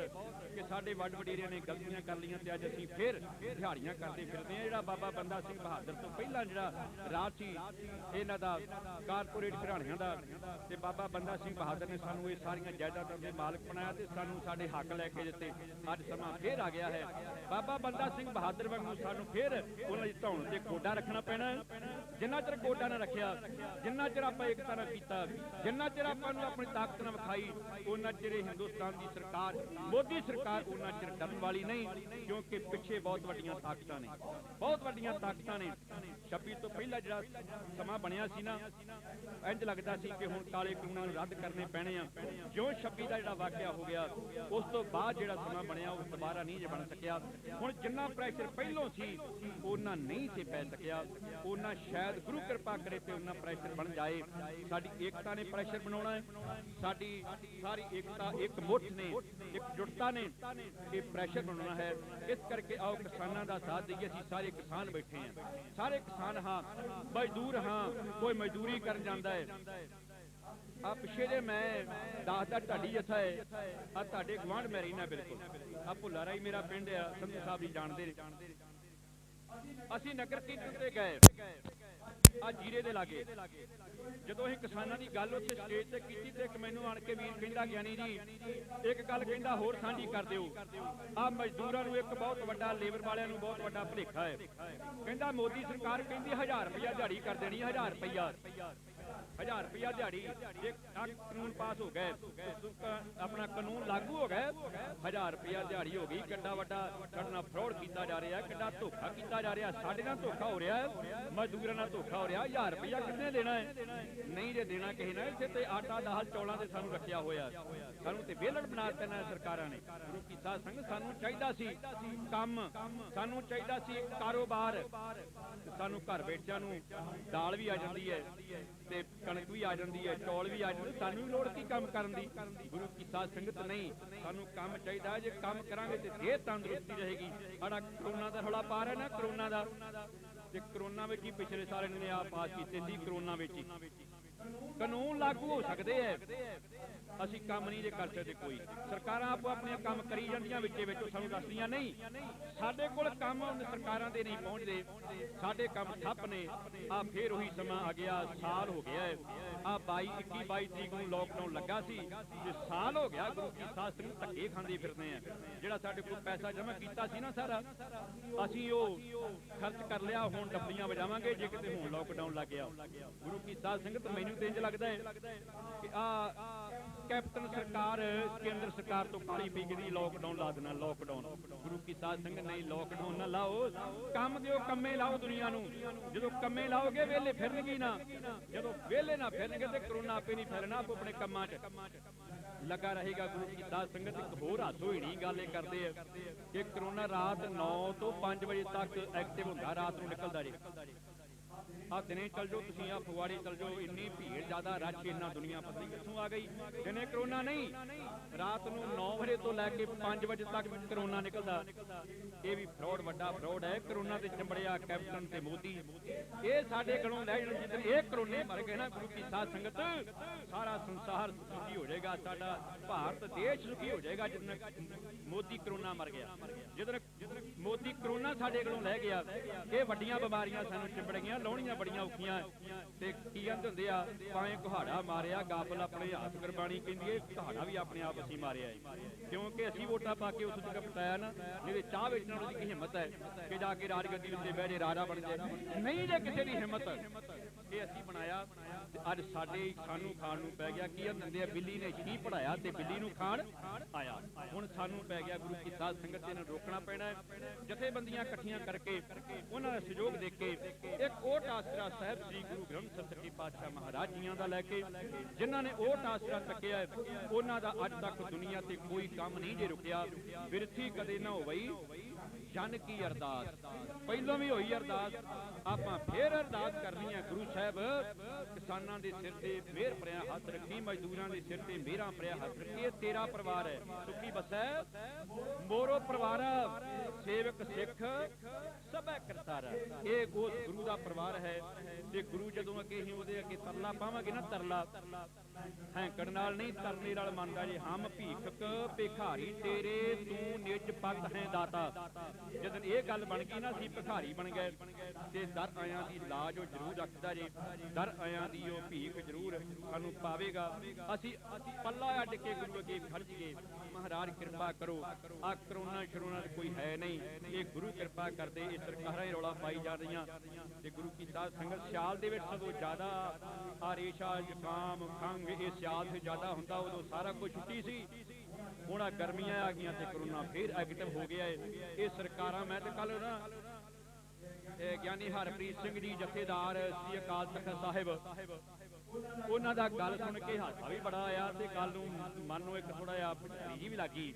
ਕਿ ਸਾਡੇ ਵੱਡ ਵਡੇਰਿਆਂ ਨੇ ਗਲਤੀਆਂ ਕਰ ਲਈਆਂ ਤੇ ਅੱਜ ਅਸੀਂ ਫਿਰ ਦਿਹਾੜੀਆਂ ਕਰਦੇ ਫਿਰਦੇ ਹਾਂ। ਜਿਹੜਾ ਬਾਬਾ ਬੰਦਾ ਸਿੰਘ ਬਹਾਦਰ ਤੋਂ ਪਹਿਲਾਂ ਜਿਹੜਾ ਰਾਜ ਸੀ ਇਹਨਾਂ ਦਾ, ਕਾਰਪੋਰੇਟ ਘਰਾਣਿਆਂ ਦਾ, ਤੇ ਬਾਬਾ ਬੰਦਾ ਸਿੰਘ ਬਹਾਦਰ ਨੇ ਸਾਨੂੰ ਇਹ ਸਾਰੀਆਂ ਜਾਇਦਾਦਾਂ ਦੇ ਮਾਲਕ ਬਣਾਇਆ ਤੇ ਸਾਨੂੰ ਸਾਡੇ ਹੱਕ ਲੈ ਕੇ ਦਿੱਤੇ। ਅੱਜ ਸਮਾਂ ਫੇਰ ਆ ਗਿਆ ਹੈ, ਬਾਬਾ ਬੰਦਾ ਸਿੰਘ ਬਹਾਦਰ ਵਾਂਗੂ ਸਾਨੂੰ ਫੇਰ ਉਹਨਾਂ ਦੀ ਧੌਣ ਤੇ ਗੋਡਾ ਰੱਖਣਾ ਪੈਣਾ। ਜਿੰਨਾ ਚਿਰ ਗੋਡਾ ਨਾ ਰੱਖਿਆ, ਜਿੰਨਾ ਚਿਰ ਆਪਾਂ ਏਕਤਾ ਨਾ ਕੀਤਾ, ਜਿੰਨਾ ਚਿਰ ਆਪਾਂ ਨੂੰ ਆਪਣੀ ਤਾਕਤ ਨਾ ਵਿਖਾਈ, ਉਹਨਾਂ ਚਿਰ ਹਿੰਦੁਸਤਾਨ ਦੀ ਸਰਕਾਰ, ਮੋਦੀ ਸਰਕਾਰ, ਉਹਨਾਂ ਚਿਰ ਡਰਨ ਵਾਲੀ ਨਹੀਂ, ਕਿਉਂਕਿ ਪਿੱਛੇ ਬਹੁਤ ਵੱਡੀਆਂ ਤਾਕਤਾਂ ਨੇ, ਬਹੁਤ ਵੱਡੀਆਂ ਤਾਕਤਾਂ ਨੇ। 26 ਤੋਂ ਪਹਿਲਾਂ ਜਿਹੜਾ ਸਮਾਂ ਬਣਿਆ ਸੀ ਨਾ, ਇੰਜ ਲੱਗਦਾ ਸੀ ਕਿ ਹੁਣ ਕਾਲੇ ਕਾਨੂੰਨਾਂ ਨੂੰ ਰੱਦ ਕਰਨੇ ਪੈਣੇ ਆ। ਜਿਉਂ 26 ਦਾ ਜਿਹੜਾ ਵਾਕਿਆ ਹੋ ਗਿਆ, ਉਸ ਤੋਂ ਬਾਅਦ ਜਿਹੜਾ ਸਮਾਂ ਬਣਿਆ ਉਹ ਦੁਬਾਰਾ ਨਹੀਂ ਜੇ ਬਣ ਸਕਿਆ। ਹੁਣ ਜਿੰਨਾ ਪ੍ਰੈਸ਼ਰ ਪਹਿਲੋਂ ਸੀ ਉਹਨਾਂ ਨਹੀਂ ਤੇ ਪੈ ਸਕਿਆ, ਉਹਨਾਂ ਸ਼ਾਇਦ ਗੁਰੂ ਕਿਰਪਾ ਕਰੇ ਤੇ ਉਹਨਾਂ ਪ੍ਰੈਸ਼ਰ ਬਣ ਜਾਏ। ਸਾਡੀ ਏਕਤਾ ਨੇ ਪ੍ਰੈਸ਼ਰ ਬਣਾਉਣਾ ਹੈ, ਸਾਡੀ ਸਾਰੀ ਏਕਤਾ, ਇੱਕ ਮੁੱਠ ਨੇ, ਇੱਕ ਜੁਟਤਾ ਨੇ ਇਹ ਪ੍ਰੈਸ਼ਰ ਬਣਾਉਣਾ ਹੈ। ਇਸ ਕਰਕੇ ਆਓ ਕਿਸਾਨਾਂ ਦਾ ਸਾਥ ਦਈਏ। ਅਸੀਂ ਸਾਰੇ ਕਿਸਾਨ ਬੈਠੇ ਹਾਂ, ਸਾਰੇ ਕਿਸਾਨ ਹਾਂ, ਮਜ਼ਦੂਰ ਹਾਂ, ਕੋਈ ਮਜ਼ਦੂਰੀ ਕਰਨ ਜਾਂਦਾ ਹੈ। ਆ ਪਿੱਛੇ ਜੇ ਮੈਂ ਦੱਸਦਾ ਢਾਡੀ ਜਥਾ ਹੈ, ਆ ਤੁਹਾਡੇ ਗਵਾਂਢ ਮੈਂ ਰਹਿਣਾ ਬਿਲਕੁਲ, ਆ ਭੁੱਲਾ ਰਾਈ ਮੇਰਾ ਪਿੰਡ ਆ, ਸੰਧੂ ਸਾਹਿਬ ਜੀ ਜਾਣਦੇ ਨੇ। ਅਸੀਂ ਨਗਰ ਕੀਰਤਨ ਤੇ ਗਏ ਆ ਜੀਰੇ ਦੇ ਲਾਗੇ, ਜਦੋਂ ਅਸੀਂ ਕਿਸਾਨਾਂ ਦੀ ਗੱਲ ਉੱਥੇ ਸਟੇਜ ਤੇ ਕੀਤੀ ਤੇ ਇੱਕ ਮੈਨੂੰ ਆਣ ਕੇ ਵੀਰ ਕਹਿੰਦਾ, ਗਿਆਨੀ ਜੀ ਇੱਕ ਗੱਲ ਕਹਿੰਦਾ ਹੋਰ ਸਾਂਝੀ ਕਰ ਦਿਓ, ਆ ਮਜ਼ਦੂਰਾਂ ਨੂੰ ਇੱਕ ਬਹੁਤ ਵੱਡਾ, ਲੇਬਰ ਵਾਲਿਆਂ ਨੂੰ ਬਹੁਤ ਵੱਡਾ ਭੁਲੇਖਾ ਹੈ। ਕਹਿੰਦਾ ਮੋਦੀ ਸਰਕਾਰ ਕਹਿੰਦੀ 1000 ਰੁਪਇਆ ਦਿਹਾੜੀ ਕਰ ਦੇਣੀ, 1000 ਰੁਪਇਆ, 1000 ਰੁਪਇਆ ਦਿਹਾੜੀ। ਜੇ ਆ ਕਾਨੂੰਨ ਪਾਸ ਹੋ ਗਏ, ਆਪਣਾ ਕਾਨੂੰਨ ਲਾਗੂ ਹੋ ਗਏ, 1000 ਰੁਪਇਆ ਦਿਹਾੜੀ ਹੋ ਗਈ। ਕਿੱਡਾ ਵੱਡਾ ਸਾਡੇ ਨਾਲ ਫਰਾਡ ਕੀਤਾ ਜਾ ਰਿਹਾ, ਕਿੱਡਾ ਧੋਖਾ ਕੀਤਾ ਜਾ ਰਿਹਾ। ਸਾਡੇ ਨਾਲ ਧੋਖਾ ਹੋ ਰਿਹਾ, ਮਜ਼ਦੂਰਾਂ ਨਾਲ ਧੋਖਾ ਹੋ ਰਿਹਾ। 1000 ਰੁਪਇਆ ਕਿੰਨੇ ਦੇਣਾ ਹੈ? ਨਹੀਂ ਜੇ ਦੇਣਾ ਕਿਸੇ ਨੇ, ਇੱਥੇ ਤੇ ਆਟਾ ਦਾਲ ਚੌਲਾਂ ਤੇ ਸਾਨੂੰ ਰੱਖਿਆ ਹੋਇਆ, ਸਾਨੂੰ ਤੇ ਵਿਹਲੜ ਬਣਾ ਦਿੱਤਾ ਸਰਕਾਰਾਂ ਨੇ। ਗੁਰੂ ਕੀ ਸਾਧ ਸੰਗਤ, ਸਾਨੂੰ ਚਾਹੀਦਾ ਸੀ ਕੰਮ, ਸਾਨੂੰ ਚਾਹੀਦਾ ਸੀ ਕਾਰੋਬਾਰ। ਸਾਨੂੰ ਘਰ ਬੈਠਿਆਂ ਨੂੰ ਦਾਲ ਵੀ ਆ ਜਾਂਦੀ ਹੈ ਤੇ ਕਣਕ ਵੀ ਆ ਜਾਂਦੀ ਹੈ, ਚੌਲ ਵੀ ਆ ਜਾਂਦੇ, ਸਾਨੂੰ ਵੀ ਲੋੜ ਕੀ ਕੰਮ ਕਰਨ ਦੀ। ਗੁਰੂ ਕੀ ਸਾਧ ਸੰਗਤ ਨਹੀਂ, ਸਾਨੂੰ ਕੰਮ ਚਾਹੀਦਾ। ਜੇ ਕੰਮ ਕਰਾਂਗੇ ਤੇ ਦੇਹ ਤੰਦਰੁਸਤੀ ਰਹੇਗੀ। ਸਾਡਾ ਕਰੋਨਾ ਦਾ ਰੌਲਾ ਪਾ ਰਿਹਾ ਨਾ, ਕਰੋਨਾ ਦਾ, ਤੇ ਕਰੋਨਾ ਵਿੱਚ ਹੀ ਪਿਛਲੇ ਸਾਲ ਇਹਨਾਂ ਨੇ ਆਪ ਪਾਸ ਕੀਤੇ ਸੀ। ਕਰੋਨਾ ਵਿੱਚ ਹੀ ਕਾਨੂੰਨ ਲਾਗੂ ਹੋ ਸਕਦੇ ਐ, ਅਸੀਂ ਕੰਮ ਨਹੀਂ ਜੇ ਕਰ ਸਕਦੇ। ਕੋਈ ਸਰਕਾਰਾਂ ਆਪੋ ਆਪਣੇ ਕੰਮ ਕਰੀ ਜਾਂਦੀਆਂ, ਵਿੱਚੇ ਵਿੱਚੋਂ ਸਾਨੂੰ ਦੱਸਦੀਆਂ ਨਹੀਂ। ਸਾਡੇ ਕੋਲ ਕੰਮ ਸਰਕਾਰਾਂ ਦੇ ਨਹੀਂ ਪਹੁੰਚਦੇ, ਸਾਡੇ ਕੰਮ ਠੱਪ ਨੇ। ਆ ਫੇਰ ਉਹੀ ਸਮਾਂ ਆ ਗਿਆ, ਸਾਲ ਹੋ ਗਿਆ ਆ 21-22 ਤਰੀਕ ਨੂੰ ਲੋਕਡਾਊਨ ਲੱਗਾ ਸੀ ਤੇ ਸਾਲ ਹੋ ਗਿਆ। ਗੁਰੂ ਕੀ ਸਾਧ ਸੰਗਤ ਧੱਕੇ ਖਾਂਦੇ ਫਿਰਦੇ ਆ। ਜਿਹੜਾ ਸਾਡੇ ਕੋਲ ਪੈਸਾ ਜਮ੍ਹਾਂ ਕੀਤਾ ਸੀ ਨਾ ਸਾਰਾ, ਅਸੀਂ ਉਹ ਖਰਚ ਕਰ ਲਿਆ। ਹੁਣ ਡੱਬੀਆਂ ਵਜਾਵਾਂਗੇ ਜੇ ਕਿਤੇ ਹੁਣ ਲੋਕਡਾਊਨ ਲੱਗ ਗਿਆ। ਗੁਰੂ ਕੀ ਸਾਧ ਸੰਗਤ, ਮੈਨੂੰ ਤੇ ਇੰਝ ਲੱਗਦਾ ਹੈ ਕਿ ਆ ਕੈਪਟਨ ਸਰਕਾਰ, ਕੇਂਦਰ ਸਰਕਾਰ ਤੋਂ ਕਾਲੀ ਪੀ ਗਈ। ਲੋਕਡਾਊਨ ਲਾ ਦੇਣਾ, ਲੋਕਡਾਊਨ। ਗੁਰੂ ਕੀ ਸਾਧ ਸੰਗਤ ਨਹੀਂ, ਲੋਕਡਾਊਨ ਨਾ ਲਾਓ, ਕੰਮ ਦਿਓ, ਕੰਮੇ ਲਾਓ ਦੁਨੀਆ ਨੂੰ। ਜਦੋਂ ਕੰਮੇ ਲਾਓਗੇ ਵਿਹਲੇ ਫਿਰਨਗੇ ਨਾ, ਜਦੋਂ ਵਿਹਲੇ ਨਾ ਫਿਰਨਗੇ ਤੇ ਕਰੋਨਾ ਆਪੇ ਨਹੀਂ ਫੈਲਣਾ, ਆਪੋ ਆਪਣੇ ਕੰਮਾਂ 'ਚ ਲੱਗਾ ਰਹੇਗਾ। ਗੁਰੂ ਕੀ ਸਾਧ ਸੰਗਤ, ਇੱਕ ਹੋਰ ਹੱਥ ਹੋਈ ਨਹੀਂ ਗੱਲ ਇਹ ਕਰਦੇ ਆ ਕਿ ਕਰੋਨਾ ਰਾਤ 9 ਤੋਂ 5 ਵਜੇ ਤੱਕ ਐਕਟਿਵ ਹੁੰਦਾ, ਰਾਤ ਨੂੰ ਨਿਕਲਦਾ ਜੇ। ਆ ਦਿਨੇ ਚਲ ਜਾਓ ਤੁਸੀਂ, ਆ ਫਗਵਾੜੇ ਚਲ ਜਾਓ, ਇੰਨੀ ਭੀੜ ਜ਼ਿਆਦਾ, ਰਸ਼ ਇੰਨਾ, ਦੁਨੀਆ ਪਤਾ ਨਹੀਂ ਕਿੱਥੋਂ ਆ ਗਈ। ਦਿਨੇ ਕਰੋਨਾ ਨਹੀਂ, ਰਾਤ ਨੂੰ 9 ਵਜੇ ਤੋਂ ਲੈ ਕੇ 5 ਵਜੇ ਤੱਕ ਕਰੋਨਾ ਨਿਕਲਦਾ। ਇਹ ਵੀ ਫਰਾਡ, ਵੱਡਾ ਫਰਾਡ ਹੈ। ਕਰੋਨਾ ਤੇ ਚੰਬੜਿਆ ਕੈਪਟਨ ਤੇ ਮੋਦੀ, ਇਹ ਸਾਡੇ ਗਲੋਂ ਲੈ ਜਾਣ। ਜਿੱਦਣ ਇਹ ਕਰੋਨੇ ਮਰ ਗਏ ਨਾ, ਗੁਰੂ ਕੀ ਸਾਧ ਸੰਗਤ, ਸਾਰਾ ਸੰਸਾਰ ਸੁਖੀ ਹੋ ਜਾਏਗਾ, ਸਾਡਾ ਭਾਰਤ ਦੇਸ਼ ਸੁਖੀ ਹੋ ਜਾਏਗਾ। ਜਿੱਦਣ ਮੋਦੀ ਕਰੋਨਾ ਮਰ ਗਿਆ, ਜਿੱਦਣ ਮੋਦੀ ਕਰੋਨਾ ਸਾਡੇ ਗਲੋਂ ਲੈ ਗਿਆ, ਇਹ ਵੱਡੀਆਂ ਬਿਮਾਰੀਆਂ ਸਾਨੂੰ ਚਿੰਬੜ ਗਈਆਂ, ਲਾਉਣੀਆਂ ਬੜੀਆਂ ਔਖੀਆਂ। ਤੇ ਕੀ ਕਹਿੰਦੇ ਹੁੰਦੇ ਆ, ਭਾਵੇਂ ਕੁਹਾੜਾ ਮਾਰਿਆ ਗਾਫਲ ਆਪਣੇ ਹੱਥ, ਗੁਰਬਾਣੀ ਕਹਿੰਦੀ ਹੈ ਕੁਹਾੜਾ ਵੀ ਆਪਣੇ ਆਪ ਅਸੀਂ ਮਾਰਿਆ ਹੈ, ਕਿਉਂਕਿ ਅਸੀਂ ਵੋਟਾਂ ਪਾ ਕੇ ਉਸ ਜਗ੍ਹਾ ਬਿਤਾਇਆ ਨਾ। ਜਿਹਦੇ ਚਾਹ ਵੇਚਣ ਵਾਲੀ ਦੀ ਹਿੰਮਤ ਹੈ ਕਿ ਜਾ ਕੇ ਰਾਜਗੱਦੀ ਉੱਤੇ ਬਹਿ ਜੇ, ਰਾਜਾ ਬਣ ਜਾਏ, ਨਹੀਂ ਜੇ ਕਿਸੇ ਦੀ ਹਿੰਮਤ। ਇਹ ਅਸੀਂ ਬਣਾਇਆ ਤੇ ਅੱਜ ਸਾਨੂੰ ਖਾਣ ਨੂੰ ਪੈ ਗਿਆ। ਕੀ ਕਹਿੰਦੇ ਆ, ਬਿੱਲੀ ਨੇ ਛੀ ਪੜਾਇਆ ਤੇ ਬਿੱਲੀ ਨੂੰ ਖਾਣ ਆਇਆ। ਹੁਣ ਸਾਨੂੰ ਪੈ ਗਿਆ। ਗੁਰੂ ਕੀ ਸਾਧ ਸੰਗਤ ਨੂੰ ਰੋਕਣਾ ਪੈਣਾ ਹੈ। ਜਥੇਬੰਦੀਆਂ ਇਕੱਠੀਆਂ ਕਰਕੇ ਉਹਨਾਂ ਦਾ ਸਹਿਯੋਗ ਦੇ ਕੇ ਇੱਕ ਓਟ ਆਸਰਾ ਸਾਹਿਬ ਸ੍ਰੀ ਗੁਰੂ ਗ੍ਰੰਥ ਸਾਹਿਬ ਸੱਚੇ ਪਾਤਸ਼ਾਹ ਮਹਾਰਾਜ ਜੀਆਂ ਦਾ ਲੈ ਕੇ, ਜਿਨ੍ਹਾਂ ਨੇ ਓਟ ਆਸਰਾ ਚੱਕਿਆ, ਉਹਨਾਂ ਦਾ ਅੱਜ ਤੱਕ ਦੁਨੀਆ ਤੇ ਕੋਈ ਕੰਮ ਨਹੀਂ ਜੇ ਰੁਕਿਆ। ਬਿਰਥੀ ਕਦੇ ਨਾ ਹੋਈ ਜਨ ਕੀ ਅਰਦਾਸ, ਪਹਿਲੋਂ ਵੀ ਹੋਈ ਅਰਦਾਸ, ਆਪਾਂ ਫੇਰ ਅਰਦਾਸ ਕਰਨੀ ਹੈ। ਗੁਰੂ ਸਾਹਿਬ, ਕਿਸਾਨਾਂ ਦੇ ਸਿਰ ਤੇ ਮਿਹਰ ਭਰਿਆ ਹੱਥ ਰੱਖੀ, ਮਜ਼ਦੂਰਾਂ ਦੇ ਸਿਰ ਤੇ ਮਿਹਰਾਂ ਭਰਿਆ ਹੱਥ ਰੱਖੀ। ਇਹ ਤੇਰਾ ਪਰਿਵਾਰ ਹੈ, ਸੁਖੀ ਬਸੈ ਮੋਰੋ ਪਰਿਵਾਰ, ਸੇਵਕ ਸਿੱਖ ਸਭੈ ਕਰਤਾਰ। ਇਹ ਉਸ ਗੁਰੂ ਦਾ ਪਰਿਵਾਰ ਹੈ। ਤੇ ਗੁਰੂ ਜਦੋਂ ਅੱਗੇ ਹੀ ਉਹਦੇ ਅੱਗੇ ਤਰਲਾ ਪਾਵਾਂਗੇ ਨਾ, ਤਰਲਾ ਹੈਂਕੜ ਨਾਲ ਨਹੀਂ, ਤਰਲੇ ਨਾਲ ਮੰਨਦਾ ਜੇ। ਹਮ ਭੀਖਕ ਭਿਖਾਰੀ ਤੇਰੇ, ਤੂੰ ਨਿਜ ਪਤ ਹੈ ਦਾਤਾ। ਜਦੋਂ ਇਹ ਗੱਲ ਬਣ ਗਈ ਨਾ, ਅਸੀਂ ਭਿਖਾਰੀ ਬਣ ਗਏ ਤੇ ਦਰ ਆਇਆਂ ਦੀ ਲਾਜ ਉਹ ਜ਼ਰੂਰ ਰੱਖਦਾ ਜੇ। ਦਰ ਆਇਆਂ ਦੀ ਉਹ ਭੀਖ ਜ਼ਰੂਰ ਸਾਨੂੰ ਪਾਵੇਗਾ। ਅਸੀਂ ਪੱਲਾ ਅੱਡ ਕੇ ਗੁਰੂ ਅੱਗੇ ਖੜ ਜੀਏ, ਮਹਾਰਾਜ ਕਿਰਪਾ ਕਰੋ। ਆ ਕਰੋਨਾ ਸ਼ਰੋਨਾ ਕੋਈ ਹੈ ਨਹੀਂ, ਇਹ ਗੁਰੂ ਕਿਰਪਾ ਕਰਦੇ। ਇਹ ਸਰਕਾਰਾਂ ਹੀ ਰੌਲਾ ਪਾਈ ਜਾ ਰਹੀਆਂ ਤੇ ਗੁਰੂ ਕੀ ਸਾਧ ਸੰਗਤ, ਸਿਆਲ ਦੇ ਵਿੱਚ ਸਗੋਂ ਜ਼ਿਆਦਾ ਆ ਰੇਸ਼ਾ, ਜ਼ੁਕਾਮ, ਖੰਘ, ਇਹ ਸਿਆਲ ਤੇ ਜ਼ਿਆਦਾ ਹੁੰਦਾ। ਉਦੋਂ ਸਾਰਾ ਕੁਝ ਛੁੱਟੀ ਸੀ। ਹੁਣ ਆ ਗਰਮੀਆਂ ਆ ਗਈਆਂ ਤੇ ਕਰੋਨਾ ਫੇਰ ਐਕਟਿਵ ਹੋ ਗਿਆ ਹੈ। ਇਹ ਸਰਕਾਰਾਂ, ਮੈਂ ਤੇ ਕੱਲ ਨਾ ਗਿਆਨੀ ਹਰਪ੍ਰੀਤ ਸਿੰਘ ਜੀ ਜਥੇਦਾਰ ਸ੍ਰੀ ਅਕਾਲ ਤਖਤ ਸਾਹਿਬ, ਉਹਨਾਂ ਦਾ ਗੱਲ ਸੁਣ ਕੇ ਹਾਸਾ ਵੀ ਬੜਾ ਆਇਆ ਤੇ ਗੱਲ ਨੂੰ ਮਨ ਨੂੰ ਇੱਕ ਥੋੜਾ ਜਿਹਾ ਭੀਜੀ ਵੀ ਲੱਗੀ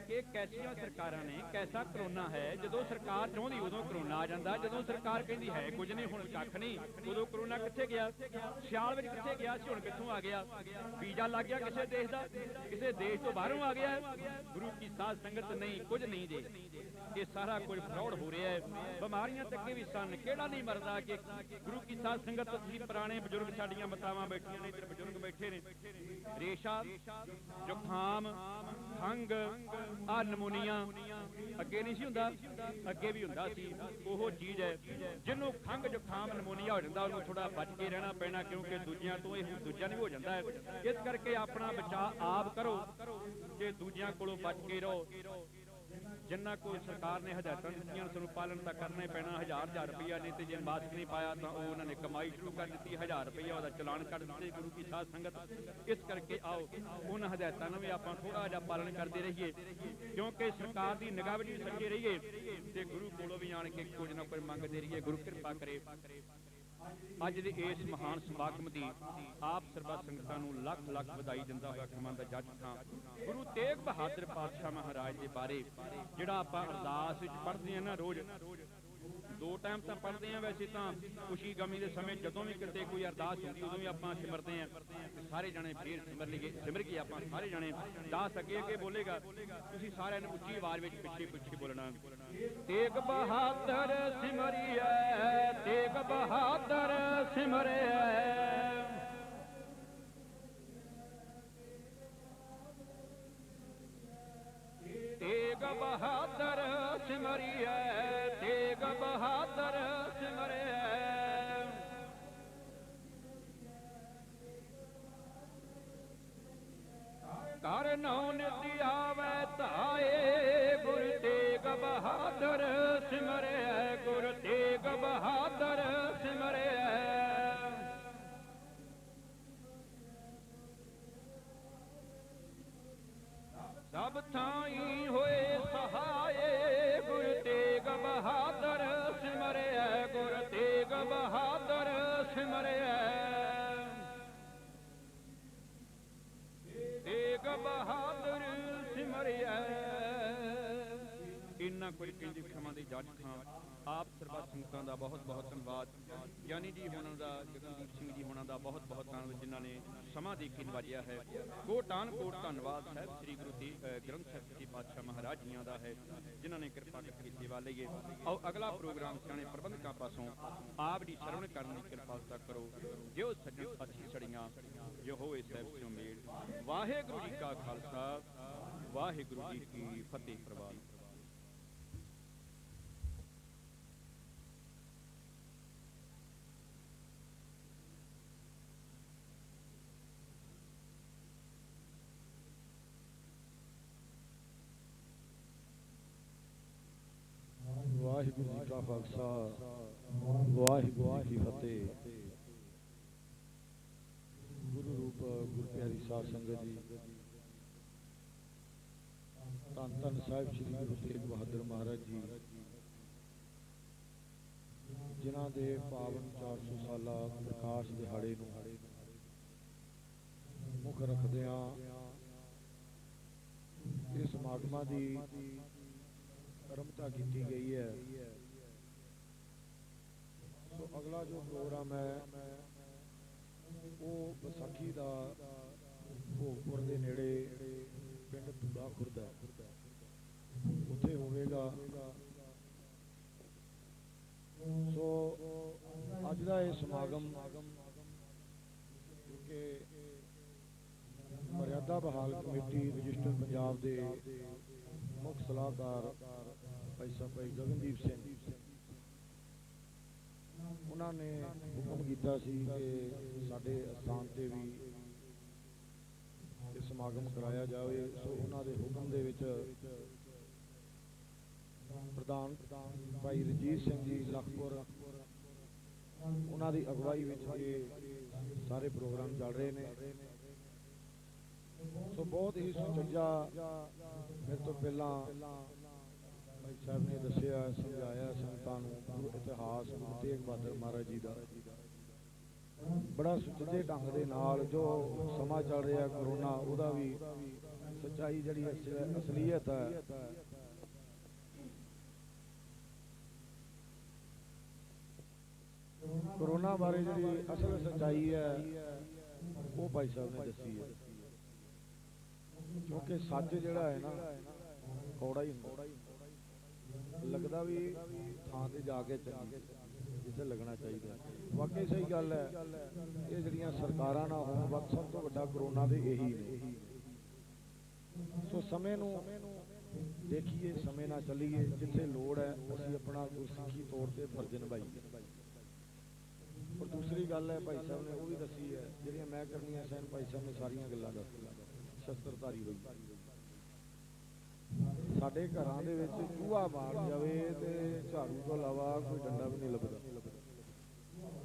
ਕਿ ਕੈਸੀਆਂ ਸਰਕਾਰਾਂ ਨੇ, ਕੈਸਾ ਕਰੋਨਾ ਹੈ। ਜਦੋਂ ਸਰਕਾਰ ਚਾਹੁੰਦੀ ਉਦੋਂ ਕਰੋਨਾ ਆ ਜਾਂਦਾ, ਜਦੋਂ ਸਰਕਾਰ ਕਹਿੰਦੀ ਹੈ ਕੁਝ ਨਹੀਂ, ਹੁਣ ਕੱਖ ਨਹੀਂ, ਉਦੋਂ ਕਰੋਨਾ ਕਿੱਥੇ ਗਿਆ? ਸਿਆਲ ਵਿੱਚ ਕਿੱਥੇ ਗਿਆ ਸੀ, ਹੁਣ ਕਿੱਥੋਂ ਆ ਗਿਆ? ਵੀਜ਼ਾ ਲੱਗ ਗਿਆ ਕਿਸੇ ਦੇਸ਼ ਦਾ, ਕਿਸੇ ਦੇਸ਼ ਤੋਂ ਬਾਹਰੋਂ ਆ ਗਿਆ। ਗੁਰੂ ਕੀ ਸਾਧ ਸੰਗਤ, ਨਹੀਂ, ਕੁਝ ਨਹੀਂ ਜੇ। ਇਹ ਸਾਰਾ ਕੁਝ ਫਰਾਡ ਹੋ ਰਿਹਾ ਹੈ। ਬਿਮਾਰੀਆਂ ਤੇ ਅੱਗੇ ਵੀ ਸਨ, ਕਿਹੜਾ ਨਹੀਂ ਮਰਦਾ। ਕਿ ਗੁਰੂ ਕੀ ਸਾਧ ਸੰਗਤ, ਤੁਸੀਂ ਪੁਰਾਣੇ ਬਜ਼ੁਰਗ ਸਾਡੀਆਂ ਮਾਤਾਵਾਂ ਬੈਠੀਆਂ ਨੇ, ਇੱਧਰ ਬਜ਼ੁਰਗ ਬੈਠੇ ਨੇ, ਰੇਸ਼ਾ, ਜ਼ੁਕਾਮ, ਖੰਘ, ਆ ਨਮੂਨੀਆ ਅੱਗੇ ਨਹੀਂ ਸੀ ਹੁੰਦਾ, ਅੱਗੇ ਵੀ ਹੁੰਦਾ ਸੀ। ਉਹ ਚੀਜ਼ ਹੈ ਜਿਹਨੂੰ ਖੰਘ, ਜ਼ੁਕਾਮ, ਨਮੂਨੀਆ ਹੋ ਜਾਂਦਾ, ਉਹਨੂੰ ਥੋੜਾ ਬਚ ਕੇ ਰਹਿਣਾ ਪੈਣਾ, ਕਿਉਂਕਿ ਦੂਜਿਆਂ ਤੋਂ ਇਹ ਦੂਜਿਆਂ ਨੂੰ ਵੀ ਹੋ ਜਾਂਦਾ ਹੈ। ਇਸ ਕਰਕੇ ਆਪਣਾ ਬਚਾਅ ਆਪ ਕਰੋ ਤੇ ਦੂਜਿਆਂ ਕੋਲੋਂ ਬਚ ਕੇ ਰਹੋ। ਜਿੰਨਾ ਕੋਈ ਸਰਕਾਰ ਨੇ ਹਦਾਇਤਾਂ ਦਿੱਤੀਆਂ ਸਾਨੂੰ ਪਾਲਣ ਤਾਂ ਕਰਨਾ ਹੀ ਪੈਣਾ। 1000 ਰੁਪਈਆ ਨਹੀਂ ਤੇ ਜੇ ਮਾਸਕ ਨਹੀਂ ਪਾਇਆ ਤਾਂ ਉਹ ਉਹਨਾਂ ਨੇ ਕਮਾਈ ਸ਼ੁਰੂ ਕਰ ਦਿੱਤੀ। 1000 ਰੁਪਈਆ ਉਹਦਾ ਚਲਾਨ ਕੱਢ ਦਿੱਤੇ। ਗੁਰੂ ਕੀ ਸਾਧ ਸੰਗਤ, ਇਸ ਕਰਕੇ ਆਓ ਉਹਨਾਂ ਹਦਾਇਤਾਂ ਨੂੰ ਵੀ ਆਪਾਂ ਥੋੜਾ ਜਿਹਾ ਪਾਲਣ ਕਰਦੇ ਰਹੀਏ, ਕਿਉਂਕਿ ਸਰਕਾਰ ਦੀ ਨਿਗਾਹ ਵਿੱਚ ਵੀ ਸੱਚੇ ਰਹੀਏ ਤੇ ਗੁਰੂ ਕੋਲੋਂ ਵੀ ਆਣ ਕੇ ਕੁਝ ਨਾ ਕੁਝ ਮੰਗਦੇ ਰਹੀਏ। ਗੁਰੂ ਕਿਰਪਾ ਕਰੇ। ਅੱਜ ਦੇ ਇਸ ਮਹਾਨ ਸਮਾਗਮ ਦੀ ਆਪ ਸਰਬੱਤ ਸੰਗਤਾਂ ਨੂੰ ਲੱਖ ਲੱਖ ਵਧਾਈ ਦਿੰਦਾ ਹੋਇਆ ਖਿਮਾਂ ਦਾ ਜੱਜ ਹਾਂ। ਗੁਰੂ ਤੇਗ ਬਹਾਦਰ ਪਾਤਸ਼ਾਹ ਮਹਾਰਾਜ ਦੇ ਬਾਰੇ ਜਿਹੜਾ ਆਪਾਂ ਅਰਦਾਸ ਵਿੱਚ ਪੜ੍ਹਦੇ ਹਾਂ ਨਾ, ਰੋਜ਼ 2 ਟਾਈਮ ਤਾਂ ਪੜ੍ਹਦੇ ਹਾਂ। ਵੈਸੇ ਤਾਂ ਖੁਸ਼ੀ ਗਮੀ ਦੇ ਸਮੇਂ ਜਦੋਂ ਵੀ ਕਿਤੇ ਕੋਈ ਅਰਦਾਸ ਹੁੰਦੀ ਉਦੋਂ ਵੀ ਆਪਾਂ ਸਿਮਰਦੇ ਹਾਂ। ਸਾਰੇ ਜਣੇ ਫੇਰ ਸਿਮਰ ਕੇ ਆਪਾਂ ਸਾਰੇ ਜਣੇ ਦਾਸ ਅੱਗੇ ਬੋਲੇਗਾ। ਤੁਸੀਂ ਸਾਰਿਆਂ ਨੇ ਉੱਚੀ ਆਵਾਜ਼ ਵਿੱਚ ਪਿੱਛੇ ਬੋਲਣਾ। ਤੇਗ ਬਹਾਦਰ ਸਿਮਰਿਐ, ਤੇਗ ਬਹਾਦਰ ਸਿਮਰਿਐ, ਤੇਗ ਬਹਾਦਰ ਸਿਮਰਿਐ, ਤੇਗ ਬਹਾਦਰ ਸਿਮਰਿਐ। ਕਰ ਨਉ ਨਿਤ ਆਵੈ ਧਾਏ, ਗੁਰ ਤੇਗ ਬਹਾਦਰ ਸਿਮਰਿਐ, ਗੁਰ ਤੇਗ ਬਹਾਦਰ ਸਿਮਰਿਐ। ਸਭ ਥਾਈਂ ਹੋਏ ਸਹਾਏ, ਗੁਰ ਤੇਗ ਬਹਾਦਰ ਸਿਮਰਿਐ, ਗੁਰ ਤੇਗ ਬਹਾਦਰ ਸਿਮਰਿਐ। ਤੇਗ ਬਹਾਦਰ ਸਿਮਰਿਐ। ਇੰਨਾ ਕੁਝ ਕਹਿੰਦੀ ਖਿਮਾ ਦੇ ਜੱਜ ਖਾਂ। ਆਪ ਸਰਬੱਤ ਸੰਗਤਾਂ ਦਾ ਬਹੁਤ ਬਹੁਤ ਧੰਨਵਾਦ। ਗਿਆਨੀ ਜੀ ਹੋਣਾ ਦਾ, ਜਗਨਦੀਪ ਸਿੰਘ ਜੀ ਹੋਣਾ ਦਾ ਬਹੁਤ ਬਹੁਤ ਧੰਨਵਾਦ, ਜਿਨ੍ਹਾਂ ਨੇ ਸਮਾਂ ਦੇ ਕੇ ਨਵਾਜਿਆ ਹੈ। ਕੋਟਾਨ ਕੋਟ ਧੰਨਵਾਦ ਸਾਹਿਬ ਸ੍ਰੀ ਗੁਰੂ ਗ੍ਰੰਥ ਸਾਹਿਬ ਜੀ ਪਾਤਸ਼ਾਹ ਮਹਾਰਾਜ ਜੀਆਂ ਦਾ ਹੈ, ਜਿਨ੍ਹਾਂ ਨੇ ਕਿਰਪਾ ਕਰਕੇ ਸੇਵਾ ਲਈਏ। ਆਓ ਅਗਲਾ ਪ੍ਰੋਗਰਾਮ ਸਿਆਣੇ ਪ੍ਰਬੰਧਕਾਂ ਪਾਸੋਂ ਆਪ ਦੀ ਸ਼ਰਵਣ ਕਰਨ ਦੀ ਕਿਰਪਾਲਤਾ ਕਰੋ। ਜਿਉ ਸੱਜਣ ਸਾਥੀ ਸੜੀਆਂ ਜੋ ਹੋਏ ਸਾਹਿਬ ਸਿਓ ਮੇਲ। ਵਾਹਿਗੁਰੂ ਜੀ ਕਾ ਖਾਲਸਾ, ਵਾਹਿਗੁਰੂ ਜੀ ਕੀ ਫਤਿਹ। ਪ੍ਰਵਾਨ।
ਵਾਹਿਗੁਰੂ ਜੀ ਕਾ ਖਾਲਸਾ, ਵਾਹਿਗੁਰੂ ਜੀ ਕੀ ਫਤਿਹ। ਗੁਰੂ ਰੂਪ ਗੁਰ ਪਿਆਰੀ ਸਾਧ ਸੰਗਤ ਜੀ, ਧੰਨ ਧੰਨ ਸਾਹਿਬ ਸ੍ਰੀ ਗੁਰੂ ਤੇਗ ਬਹਾਦਰ ਮਹਾਰਾਜ ਜੀ, ਜਿਨ੍ਹਾਂ ਦੇ ਪਾਵਨ 400 ਸਾਲਾ ਪ੍ਰਕਾਸ਼ ਦਿਹਾੜੇ ਨੂੰ ਮੁੱਖ ਰੱਖਦਿਆਂ ਇਹ ਸਮਾਗਮਾਂ ਦੀ ਆਰੰਭਤਾ ਕੀਤੀ ਗਈ ਹੈ। ਸੋ ਅਗਲਾ ਜੋ ਪ੍ਰੋਗਰਾਮ ਹੈ ਉਹ ਵਿਸਾਖੀ ਦਾ ਭੋਗਪੁਰ ਦੇ ਨੇੜੇ ਪਿੰਡ ਧੂੜਾ ਖੁਰਦ ਹੈ, ਉੱਥੇ ਹੋਵੇਗਾ। ਸੋ ਅੱਜ ਦਾ ਇਹ ਸਮਾਗਮ ਕਿਉਂਕਿ ਮਰਿਆਦਾ ਬਹਾਲ ਕਮੇਟੀ ਰਜਿਸਟਰ ਪੰਜਾਬ ਦੇ ਮੁੱਖ ਸਲਾਹਕਾਰ ਭਾਈ ਸਾਹਿਬ ਭਾਈ ਗਗਨਦੀਪ ਸਿੰਘ, ਉਹਨਾਂ ਨੇ ਹੁਕਮ ਕੀਤਾ ਸੀ ਕਿ ਸਾਡੇ ਅਸਥਾਨ ਤੇ ਵੀ ਇਹ ਸਮਾਗਮ ਕਰਾਇਆ ਜਾਵੇ। ਸੋ ਉਹਨਾਂ ਦੇ ਹੁਕਮ ਦੇ ਵਿੱਚ ਪ੍ਰਧਾਨ ਭਾਈ ਰਣਜੀਤ ਸਿੰਘ ਜੀ ਲਖਪੁਰ, ਉਹਨਾਂ ਦੀ ਅਗਵਾਈ ਵਿੱਚ ਇਹ ਸਾਰੇ ਪ੍ਰੋਗਰਾਮ ਚੱਲ ਰਹੇ ਨੇ। ਸੋ ਬਹੁਤ ਹੀ ਸੁਚੱਜਾ ਮੇਰੇ ਤੋਂ ਪਹਿਲਾਂ ਭਾਈ ਸਾਹਿਬ ਨੇ ਦੱਸਿਆ, ਸਮਝਾਇਆ ਸੰਗਤਾਂ ਨੂੰ ਗੁਰੂ ਇਤਿਹਾਸ ਗੁਰੂ ਤੇਗ ਬਹਾਦਰ ਮਹਾਰਾਜ ਜੀ ਦਾ ਬੜਾ ਸੁਚੱਜੇ ਢੰਗ ਦੇ ਨਾਲ। ਜੋ ਸਮਾਂ ਚੱਲ ਰਿਹਾ ਕਰੋਨਾ, ਉਹਦਾ ਵੀ ਸੱਚਾਈ ਜਿਹੜੀ ਅਸਲੀਅਤ ਹੈ ਕਰੋਨਾ ਬਾਰੇ ਜਿਹੜੀ ਅਸਲ ਸੱਚਾਈ ਹੈ ਉਹ ਭਾਈ ਸਾਹਿਬ ਨੇ ਦੱਸੀ ਹੈ। ਕਿਉਂਕਿ ਸੱਚ ਜਿਹੜਾ ਹੈ ਨਾ ਕੌੜਾ ਹੀ ਹੁੰਦਾ, ਲੱਗਦਾ ਵੀ ਥਾਂ ਤੇ ਜਾ ਕੇ ਚੰਗੀ ਜਿੱਥੇ ਲੱਗਣਾ ਚਾਹੀਦਾ। ਵਾਕਈ ਸਹੀ ਗੱਲ ਹੈ। ਇਹ ਜਿਹੜੀਆਂ ਸਰਕਾਰਾਂ ਨਾਲ ਹੋਣ ਵਕਤ ਸਭ ਤੋਂ ਵੱਡਾ ਕਰੋਨਾ ਦੇ ਇਹੀ ਨੇ। ਸੋ ਸਮੇਂ ਨੂੰ ਦੇਖੀਏ, ਸਮੇਂ ਨਾਲ ਚੱਲੀਏ। ਜਿੱਥੇ ਲੋੜ ਹੈ ਅਸੀਂ ਆਪਣਾ ਗੁਰਸਿੱਖੀ ਤੌਰ ਤੇ ਫਰਜ਼ ਨਿਭਾਈਏ। ਔਰ ਦੂਸਰੀ ਗੱਲ ਹੈ ਭਾਈ ਸਾਹਿਬ ਨੇ ਉਹ ਵੀ ਦੱਸੀ ਹੈ, ਜਿਹੜੀਆਂ ਮੈਂ ਕਰਨੀਆਂ ਸਨ ਭਾਈ ਸਾਹਿਬ ਨੇ ਸਾਰੀਆਂ ਗੱਲਾਂ ਦੱਸੀਆਂ। ਸ਼ਸਤਰਧਾਰੀ ਹੋਈ, ਸਾਡੇ ਘਰਾਂ ਦੇ ਵਿੱਚ ਚੂਹਾ ਮਾਰ ਜਾਵੇ ਤੇ ਝਾੜੂ ਤੋਂ ਇਲਾਵਾ ਕੋਈ ਡੰਡਾ ਵੀ ਨਹੀਂ ਲੱਭਦਾ,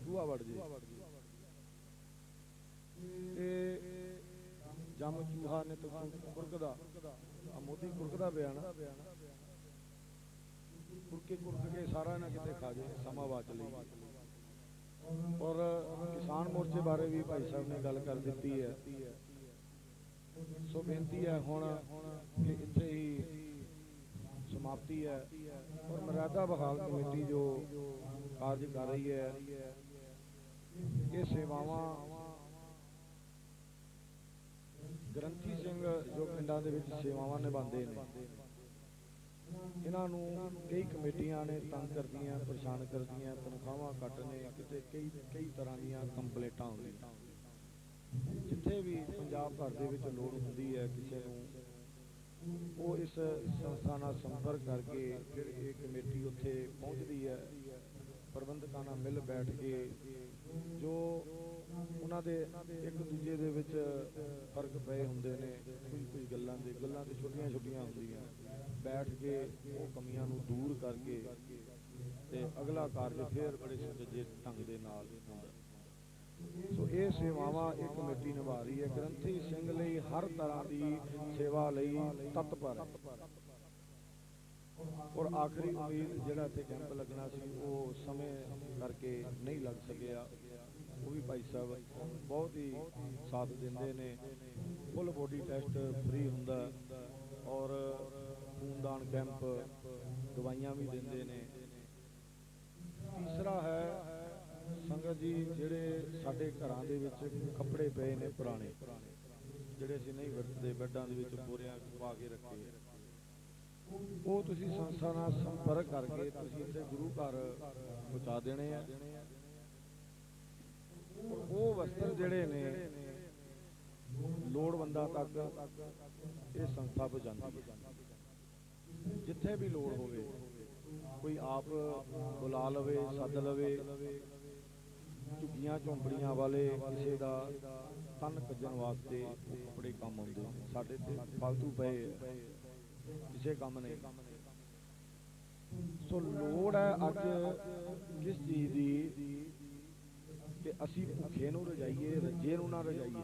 ਚੂਹਾ ਵੜ ਜੇ ਤੇ ਜੰਮ ਚੂਹਾ ਨੇ ਤਾਂ ਕੁਰਕਦਾ, ਆ ਮੋਦੀ ਕੁਰਕਦਾ ਪਿਆ ਨਾ, ਕੁਰਕ ਕੇ ਸਾਰਾ ਨਾ ਕਿਤੇ ਖਾ ਜੇ, ਸਮਾਂ ਬਚ ਲਈ। ਔਰ ਕਿਸਾਨ ਮੋਰਚੇ ਬਾਰੇ ਵੀ ਭਾਈ ਸਾਹਿਬ ਨੇ ਗੱਲ ਕਰ ਦਿੱਤੀ ਹੈ। ਸੋ ਬੇਨਤੀ ਹੈ ਹੁਣ ਕਿ ਇੱਥੇ ਹੀ ਸਮਾਪਤੀ ਹੈ। ਔਰ ਮਰਿਆਦਾ ਬਹਾਲ ਕਮੇਟੀ ਜੋ ਕਾਰਜ ਕਰ ਰਹੀ ਹੈ, ਇਹ ਸੇਵਾਵਾਂ ਗ੍ਰੰਥੀ ਸਿੰਘ ਜੋ ਪਿੰਡਾਂ ਦੇ ਵਿੱਚ ਸੇਵਾਵਾਂ ਨਿਭਾਉਂਦੇ ਨੇ, ਇਹਨਾਂ ਨੂੰ ਕਈ ਕਮੇਟੀਆਂ ਨੇ ਤੰਗ ਕਰਦੀਆਂ, ਪਰੇਸ਼ਾਨ ਕਰਦੀਆਂ, ਤਨਖਾਹਾਂ ਘੱਟ ਨੇ, ਕਿਤੇ ਕਈ ਤਰ੍ਹਾਂ ਦੀਆਂ ਕੰਪਲੇਂਟਾਂ ਆਉਂਦੀਆਂ। ਜਿੱਥੇ ਵੀ ਪੰਜਾਬ ਭਰ ਦੇ ਵਿੱਚ ਲੋੜ ਹੁੰਦੀ ਹੈ ਕਿਸੇ ਨੂੰ, ਉਹ ਇਸ ਸੰਸਥਾ ਨਾਲ ਸੰਪਰਕ ਕਰਕੇ ਫਿਰ ਇਹ ਕਮੇਟੀ ਉੱਥੇ ਪਹੁੰਚਦੀ ਹੈ। ਪ੍ਰਬੰਧਕਾਂ ਨਾਲ ਮਿਲ ਬੈਠ ਕੇ ਜੋ ਉਹਨਾਂ ਦੇ ਇੱਕ ਦੂਜੇ ਦੇ ਵਿੱਚ ਫਰਕ ਪਏ ਹੁੰਦੇ ਨੇ, ਕੁਝ ਗੱਲਾਂ ਤੇ ਛੋਟੀਆਂ ਹੁੰਦੀਆਂ, ਬੈਠ ਕੇ ਉਹ ਕਮੀਆਂ ਨੂੰ ਦੂਰ ਕਰਕੇ ਤੇ ਅਗਲਾ ਕਾਰਜ ਫਿਰ ਬੜੇ ਸੁਚੱਜੇ ਢੰਗ ਦੇ ਨਾਲ ਹੁੰਦਾ। ਸੋ ਇਹ ਸੇਵਾਵਾਂ ਇਹ ਕਮੇਟੀ ਨਿਭਾ ਰਹੀ ਹੈ। ਗ੍ਰੰਥੀ ਸਿੰਘ ਲਈ ਹਰ ਤਰ੍ਹਾਂ ਦੀ ਸੇਵਾ ਲਈ ਤਤਪਰ ਹੈ। ਔਰ ਆਖਰੀ ਉਮੀਦ ਜਿਹੜਾ ਇੱਥੇ ਕੈਂਪ ਲੱਗਣਾ ਸੀ ਉਹ ਸਮੇਂ ਕਰਕੇ ਨਹੀਂ ਲੱਗ ਸਕਿਆ, ਉਹ ਵੀ ਭਾਈ ਸਾਹਿਬ ਬਹੁਤ ਹੀ ਸਾਥ ਦਿੰਦੇ ਨੇ। ਫੁੱਲ ਬੋਡੀ ਟੈਸਟ ਫ੍ਰੀ ਹੁੰਦਾ ਔਰ ਖੂਨਦਾਨ ਕੈਂਪ, ਦਵਾਈਆਂ ਵੀ ਦਿੰਦੇ ਨੇ। ਤੀਸਰਾ ਹੈ ਸੰਗਤ ਜੀ, ਜਿਹੜੇ ਸਾਡੇ ਘਰਾਂ ਦੇ ਵਿੱਚ ਕੱਪੜੇ ਪਏ ਨੇ ਪੁਰਾਣੇ, ਜਿਹੜੇ ਅਸੀਂ ਨਹੀਂ ਵਰਤਦੇ, ਬੈੱਡਾਂ ਦੇ ਵਿੱਚ ਬੋਰਿਆਂ ਪਾ ਕੇ ਰੱਖੇ, ਉਹ ਤੁਸੀਂ ਸੰਸਥਾ ਨਾਲ ਸੰਪਰਕ ਕਰਕੇ ਤੁਸੀਂ ਇੱਥੇ ਗੁਰੂ ਘਰ ਪਹੁੰਚਾ ਦੇਣੇ ਆ। ਉਹ ਵਸਤਰ ਜਿਹੜੇ ਨੇ ਲੋੜਵੰਦਾਂ ਤੱਕ ਇਹ ਸੰਸਥਾ ਪਹੁੰਚਾਉਂਦੀ ਹੈ। ਜਿੱਥੇ ਵੀ ਲੋੜ ਹੋਵੇ, ਕੋਈ ਆਪ ਬੁਲਾ ਲਵੇ, ਸੱਦ ਲਵੇ, ਝੁੱਗੀਆਂ ਝੌਂਪੜੀਆਂ ਵਾਲੇ ਕਿਸੇ ਦਾ ਤਨ ਕੱਜਣ ਵਾਸਤੇ ਉਹ ਕੱਪੜੇ ਕੰਮ ਆਉਂਦੇ ਨੇ। ਸਾਡੇ ਤੇ ਫਾਲਤੂ ਪਏ ਕਿਸੇ ਕੰਮ ਨਹੀਂ। ਸੋ ਲੋੜ ਹੈ ਅੱਜ ਕਿਸ ਚੀਜ਼ ਦੀ ਕਿ ਅਸੀਂ ਭੁੱਖੇ ਨੂੰ ਰਜਾਈਏ, ਰੱਜੇ ਨੂੰ ਨਾ ਰਜਾਈਏ।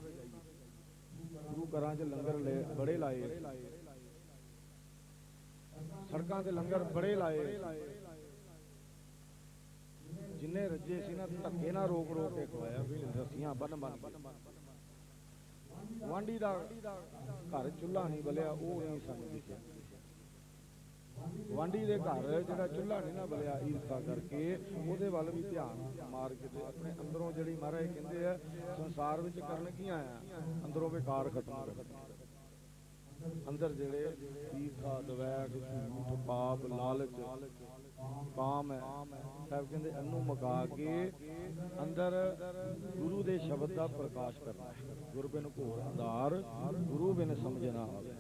ਗੁਰੂ ਘਰਾਂ 'ਚ ਲੰਗਰ ਬੜੇ ਲਾਏ, ਸੜਕਾਂ ਤੇ ਲੰਗਰ ਬੜੇ ਲਾਏ, ਜਿੰਨੇ ਰੱਜੇ ਸੀ ਨਾ ਧੱਕੇ ਨਾਲ ਰੋਕ ਕੇ ਖਵਾਇਆ, ਵੀ ਰੱਸੀਆਂ ਬੰਨ ਕੇ। ਗੁਆਂਢੀ ਦਾ ਘਰ ਚੁੱਲ੍ਹਾ ਨਹੀਂ ਬਲਿਆ, ਉਹ ਨਹੀਂ ਸਾਨੂੰ ਦਿਖਿਆ। ਗੁਆਂਢੀ ਦੇ ਘਰ ਜਿਹੜਾ ਚੁੱਲ੍ਹਾ ਨਹੀਂ ਨਾ ਬਲਿਆ, ਈਰਖਾ ਕਰਕੇ ਉਹਦੇ ਵੱਲ ਵੀ ਧਿਆਨ ਮਾਰ ਕੇ ਤੇ ਆਪਣੇ ਅੰਦਰੋਂ, ਜਿਹੜੀ ਮਹਾਰਾਜ ਕਹਿੰਦੇ ਆ ਸੰਸਾਰ ਵਿੱਚ ਕਰਨ ਕੀ ਆਇਆ, ਅੰਦਰੋਂ ਬੇਕਾਰ ਖਤਮ ਕਰ। ਅੰਦਰ ਜਿਹੜੇ ਈਰਖਾ, ਦਵੈਕ, ਝੂਠ, ਪਾਪ, ਲਾਲਚ, ਕਾਮ ਹੈ, ਸਾਹਿਬ ਕਹਿੰਦੇ ਇਹਨੂੰ ਮੁਕਾ ਕੇ ਅੰਦਰ ਗੁਰੂ ਦੇ ਸ਼ਬਦ ਦਾ ਪ੍ਰਕਾਸ਼ ਕਰਨਾ ਹੈ। ਗੁਰ ਬਿਨ ਘੋਰ ਅੰਧਾਰ, ਗੁਰੂ ਬਿਨ ਸਮਝ ਨਾ ਆਵੇ।